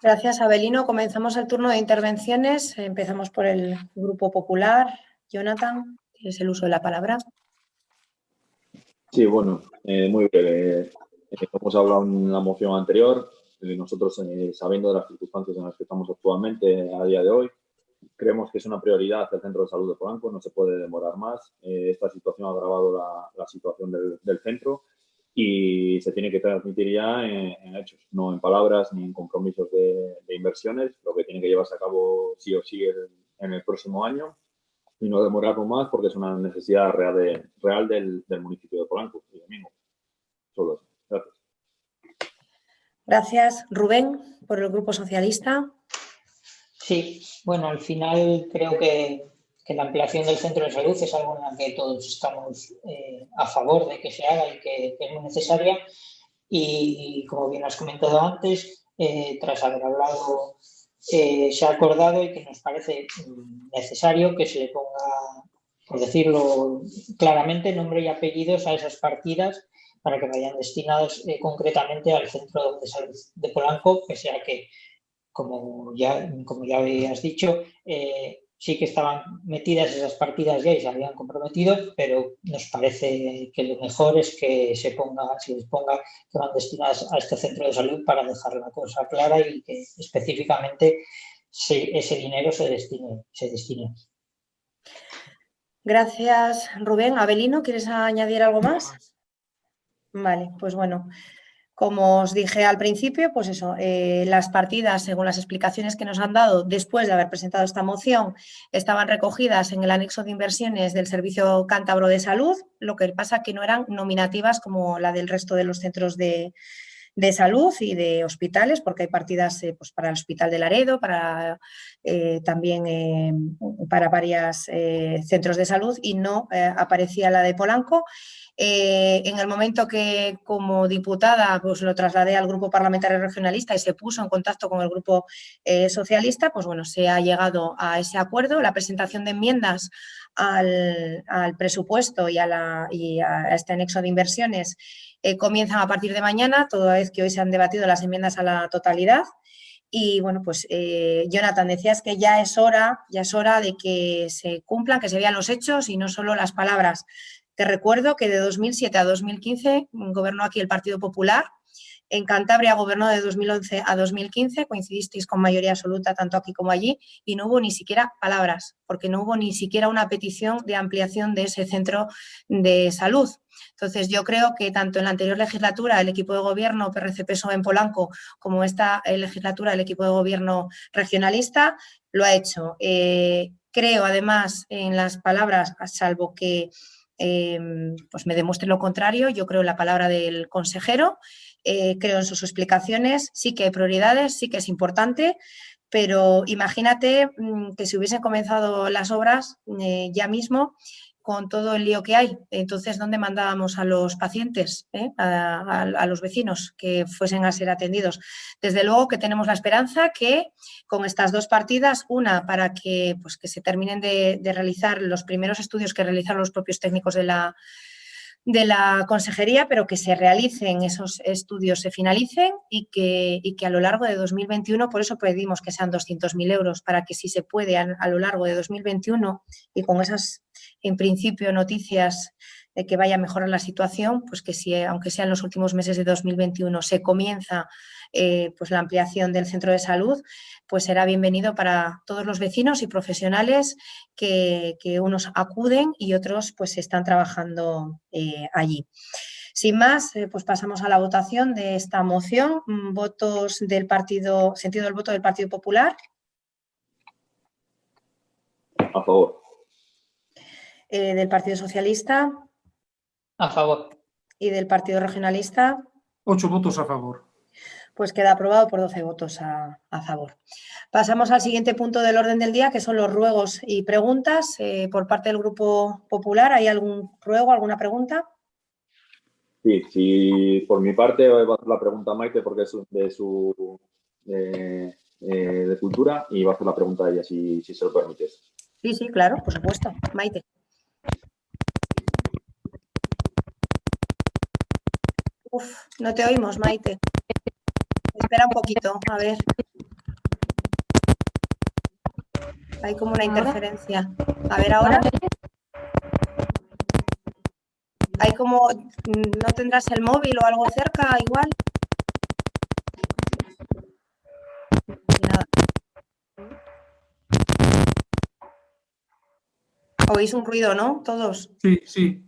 Gracias, Avelino. Comenzamos el turno de intervenciones. Empezamos por el Grupo Popular. Jonathan, tienes el uso de la palabra. Sí, bueno, muy breve. Hemos hablado en la moción anterior. Nosotros, sabiendo de las circunstancias en las que estamos actualmente a día de hoy, creemos que es una prioridad el Centro de Salud de Polanco, no se puede demorar más. Esta situación ha agravado la situación del centro y se tiene que transmitir ya en hechos, no en palabras ni en compromisos de inversiones, lo que tiene que llevarse a cabo sí o sí en el próximo año y no demorarlo más porque es una necesidad real del municipio de Polanco y de Mingo. Solo eso. Gracias. Gracias. Rubén, por el Grupo Socialista. Sí, bueno, al final creo que la ampliación del centro de salud es algo en la que todos estamos a favor de que se haga y que es muy necesaria. Y como bien has comentado antes, tras haber hablado, se ha acordado y que nos parece necesario que se le ponga, por decirlo claramente, nombre y apellidos a esas partidas para que vayan destinados concretamente al centro de salud de Polanco, pese a que, como ya habías dicho, sí que estaban metidas esas partidas ya y se habían comprometido, pero nos parece que lo mejor es que se les ponga que van destinadas a este centro de salud para dejar la cosa clara y que específicamente ese dinero se destine. Gracias, Rubén. Abelino, ¿quieres añadir algo más? Vale, pues bueno, como os dije al principio, pues eso, las partidas, según las explicaciones que nos han dado después de haber presentado esta moción, estaban recogidas en el anexo de inversiones del Servicio Cántabro de Salud, lo que pasa que no eran nominativas como la del resto de los centros de salud y de hospitales, porque hay partidas pues para el Hospital de Laredo, para también para varios centros de salud, y no aparecía la de Polanco. En el momento que como diputada pues lo trasladé al grupo parlamentario regionalista y se puso en contacto con el grupo socialista, pues bueno, se ha llegado a ese acuerdo. La presentación de enmiendas al presupuesto y a este anexo de inversiones comienzan a partir de mañana, toda vez que hoy se han debatido las enmiendas a la totalidad. Y bueno, pues Jonathan, decías que ya es hora de que se cumplan, que se vean los hechos y no solo las palabras. Te recuerdo que de 2007 a 2015 gobernó aquí el Partido Popular. En Cantabria gobernó de 2011 a 2015, coincidisteis con mayoría absoluta tanto aquí como allí, y no hubo ni siquiera palabras, porque no hubo ni siquiera una petición de ampliación de ese centro de salud. Entonces, yo creo que tanto en la anterior legislatura el equipo de gobierno PRC-PSOE en Polanco, como esta legislatura el equipo de gobierno regionalista, lo ha hecho. Creo, además, en las palabras, salvo que pues me demuestre lo contrario, yo creo en la palabra del consejero, creo en sus explicaciones, sí que hay prioridades, sí que es importante, pero imagínate que si hubiesen comenzado las obras ya mismo con todo el lío que hay. Entonces, ¿dónde mandábamos a los pacientes, a los vecinos que fuesen a ser atendidos? Desde luego que tenemos la esperanza que con estas dos partidas, una para que, pues, que se terminen de realizar los primeros estudios que realizaron los propios técnicos de la consejería, pero que se realicen esos estudios, se finalicen y que a lo largo de 2021, por eso pedimos que sean 200.000 euros, para que si se puede a lo largo de 2021 y con esas, en principio, noticias de que vaya a mejorar la situación, pues que si, aunque sea en los últimos meses de 2021, se comienza pues la ampliación del centro de salud, pues será bienvenido para todos los vecinos y profesionales que unos acuden y otros pues están trabajando allí. Sin más, pues pasamos a la votación de esta moción. Votos del partido, sentido del voto del Partido Popular. A favor. Del Partido Socialista. A favor. Y del Partido Regionalista. 8 votos a favor. Pues queda aprobado por 12 votos a favor. Pasamos al siguiente punto del orden del día, que son los ruegos y preguntas. Por parte del Grupo Popular, ¿hay algún ruego, alguna pregunta? Sí, por mi parte va a hacer la pregunta Maite porque es de cultura y va a hacer la pregunta a ella, si se lo permites. Sí, claro, por supuesto. Maite. No te oímos, Maite. Espera un poquito, a ver. Hay como una interferencia. A ver, ahora. Hay como, ¿no tendrás el móvil o algo cerca igual? Nada. Oís un ruido, ¿no? Todos. Sí.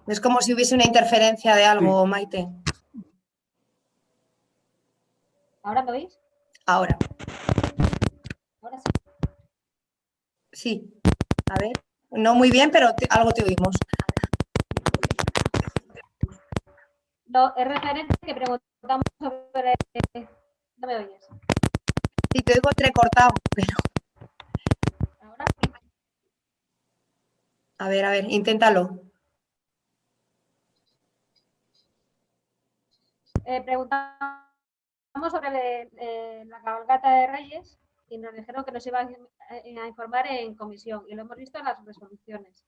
Es como si hubiese una interferencia de algo, sí. Maite. ¿Ahora me oís? Ahora. Ahora sí. Sí. A ver. No muy bien, pero algo te oímos. No, es referente que preguntamos sobre... ¿No me oyes? Sí, te oigo entrecortado, pero... ¿Ahora? A ver, inténtalo. Preguntamos sobre la cabalgata de Reyes y nos dijeron que nos iban a informar en comisión y lo hemos visto en las resoluciones.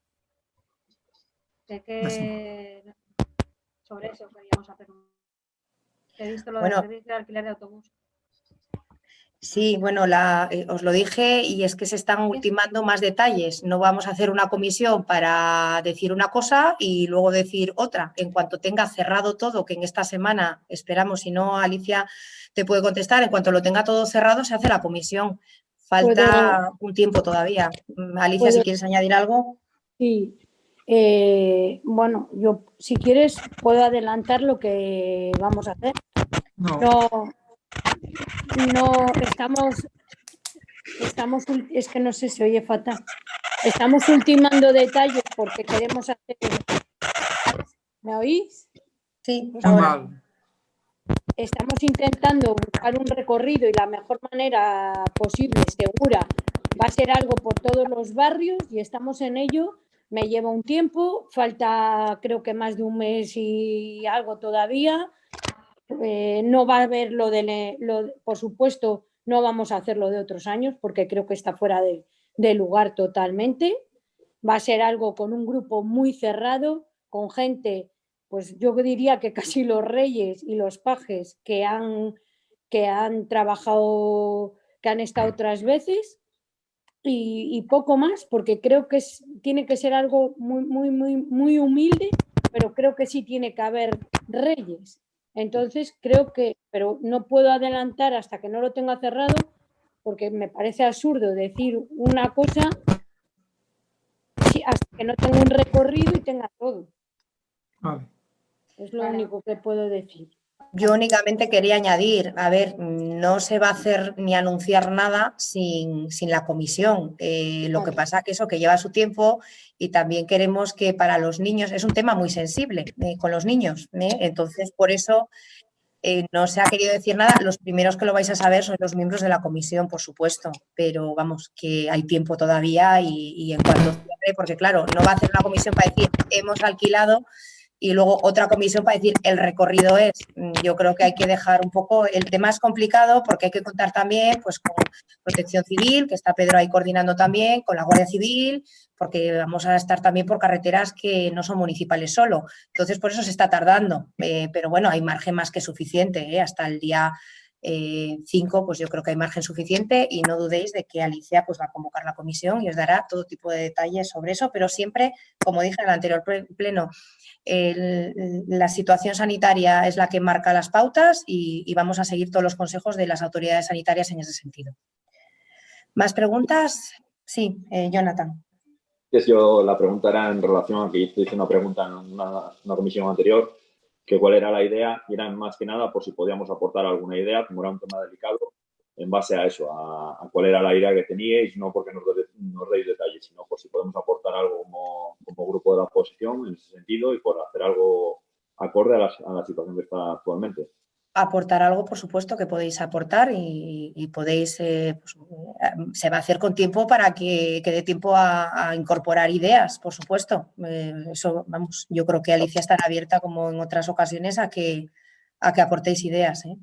Sobre eso queríamos hacer. He visto lo del servicio de alquiler de autobús. Sí, bueno, os lo dije y es que se están ultimando más detalles. No vamos a hacer una comisión para decir una cosa y luego decir otra. En cuanto tenga cerrado todo, que en esta semana esperamos, si no, Alicia te puede contestar, en cuanto lo tenga todo cerrado se hace la comisión. Falta un tiempo todavía. Alicia, si quieres añadir algo. Sí. Bueno, yo si quieres puedo adelantar lo que vamos a hacer. No estamos, es que no sé, se oye fatal. Estamos ultimando detalles porque queremos hacer. ¿Me oís? Sí, ahora. Mal. Estamos intentando buscar un recorrido y la mejor manera posible, segura, va a ser algo por todos los barrios y estamos en ello. Me lleva un tiempo, falta creo que más de un mes y algo todavía. No va a haber por supuesto, no vamos a hacer lo de otros años porque creo que está fuera de lugar totalmente. Va a ser algo con un grupo muy cerrado, con gente, pues yo diría que casi los reyes y los pajes que han trabajado, que han estado otras veces y poco más, porque creo que tiene que ser algo muy humilde, pero creo que sí tiene que haber reyes. Entonces creo que, pero no puedo adelantar hasta que no lo tenga cerrado, porque me parece absurdo decir una cosa hasta que no tenga un recorrido y tenga todo. Vale. Es lo único que puedo decir. Yo únicamente quería añadir, a ver, no se va a hacer ni anunciar nada sin la comisión. Lo que pasa que eso que lleva su tiempo y también queremos que para los niños, es un tema muy sensible con los niños, entonces por eso no se ha querido decir nada. Los primeros que lo vais a saber son los miembros de la comisión, por supuesto, pero vamos, que hay tiempo todavía y en cuanto cierre, porque claro, no va a hacer una comisión para decir hemos alquilado y luego otra comisión para decir el recorrido es. Yo creo que hay que dejar un poco, el tema es complicado porque hay que contar también pues con Protección Civil, que está Pedro ahí coordinando también, con la Guardia Civil, porque vamos a estar también por carreteras que no son municipales solo. Entonces, por eso se está tardando, pero bueno, hay margen más que suficiente, hasta el día 5, pues yo creo que hay margen suficiente y no dudéis de que Alicia pues va a convocar la comisión y os dará todo tipo de detalles sobre eso, pero siempre, como dije en el anterior pleno, la situación sanitaria es la que marca las pautas y vamos a seguir todos los consejos de las autoridades sanitarias en ese sentido. ¿Más preguntas? Sí, Jonathan. Yo la pregunta era en relación a que hice una pregunta en una comisión anterior, que cuál era la idea, y era más que nada por si podíamos aportar alguna idea, como era un tema delicado, en base a eso, a cuál era la idea que teníais, no porque nos deis detalles, sino por si podemos aportar algo como grupo de la oposición en ese sentido y por hacer algo acorde a la situación que está actualmente. Aportar algo, por supuesto, que podéis aportar y podéis, pues, se va a hacer con tiempo para que dé tiempo a incorporar ideas, por supuesto. Eso, vamos, yo creo que Alicia estará abierta, como en otras ocasiones, a que aportéis ideas. De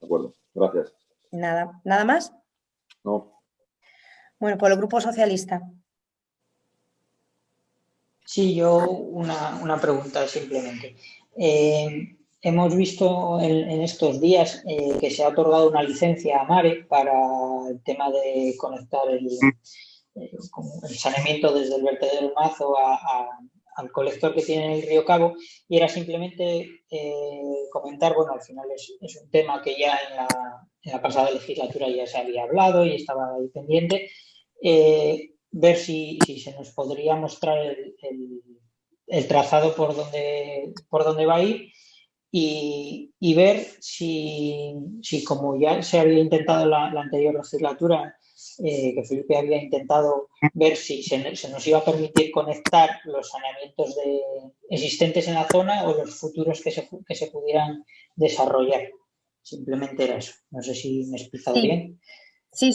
acuerdo, gracias. ¿Nada más? No. Bueno, por el Grupo Socialista. Sí, yo una pregunta simplemente. Hemos visto en estos días que se ha otorgado una licencia a Mare para el tema de conectar el saneamiento desde el vertedero del Mazo al colector que tiene en el Río Cabo, y era simplemente comentar, bueno, al final es un tema que ya en la pasada legislatura ya se había hablado y estaba ahí pendiente, ver si se nos podría mostrar el trazado por donde va a ir y ver si como ya se había intentado la anterior legislatura, que Felipe había intentado ver si se nos iba a permitir conectar los saneamientos existentes en la zona o los futuros que se pudieran desarrollar. Simplemente era eso. No sé si me he explicado bien. Sí.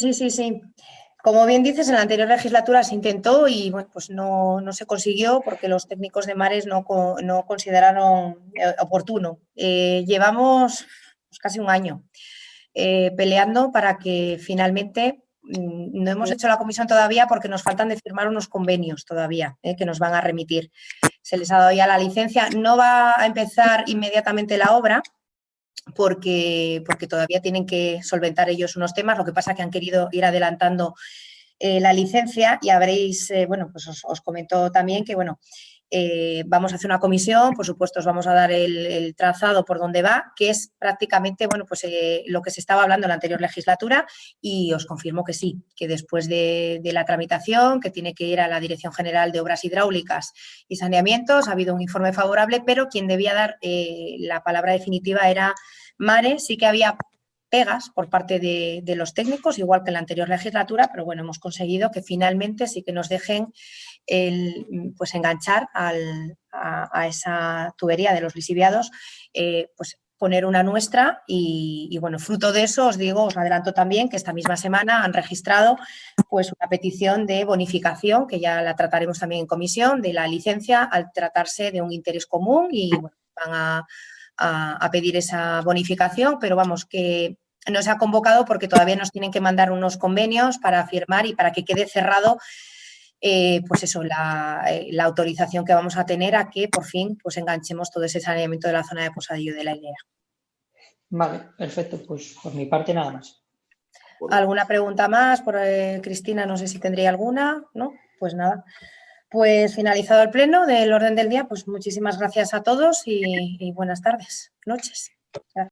Como bien dices, en la anterior legislatura se intentó y bueno, pues no se consiguió porque los técnicos de Mares no consideraron oportuno. Llevamos pues, casi un año peleando para que finalmente, no hemos hecho la comisión todavía porque nos faltan de firmar unos convenios todavía que nos van a remitir. Se les ha dado ya la licencia, no va a empezar inmediatamente la obra, porque todavía tienen que solventar ellos unos temas. Lo que pasa es que han querido ir adelantando la licencia y habréis, bueno, pues os comento también que, bueno, vamos a hacer una comisión, por supuesto os vamos a dar el trazado por donde va, que es prácticamente, bueno, pues lo que se estaba hablando en la anterior legislatura, y os confirmo que sí, que después de la tramitación, que tiene que ir a la Dirección General de Obras Hidráulicas y Saneamientos, ha habido un informe favorable, pero quien debía dar la palabra definitiva era Mare. Sí que había pegas por parte de los técnicos, igual que en la anterior legislatura, pero bueno, hemos conseguido que finalmente sí que nos dejen pues enganchar a esa tubería de los lixiviados, pues poner una nuestra y bueno, fruto de eso os digo, os adelanto también que esta misma semana han registrado pues una petición de bonificación, que ya la trataremos también en comisión, de la licencia al tratarse de un interés común, y bueno, van a pedir esa bonificación, pero vamos, que no se ha convocado porque todavía nos tienen que mandar unos convenios para firmar y para que quede cerrado pues eso, la autorización que vamos a tener a que por fin pues enganchemos todo ese saneamiento de la zona de Posadillo de la Hilera. Vale, perfecto, pues por mi parte nada más. ¿Alguna pregunta más? Por Cristina, no sé si tendría alguna, ¿no? Pues nada. Pues finalizado el pleno del orden del día, pues muchísimas gracias a todos y buenas tardes, noches. Gracias.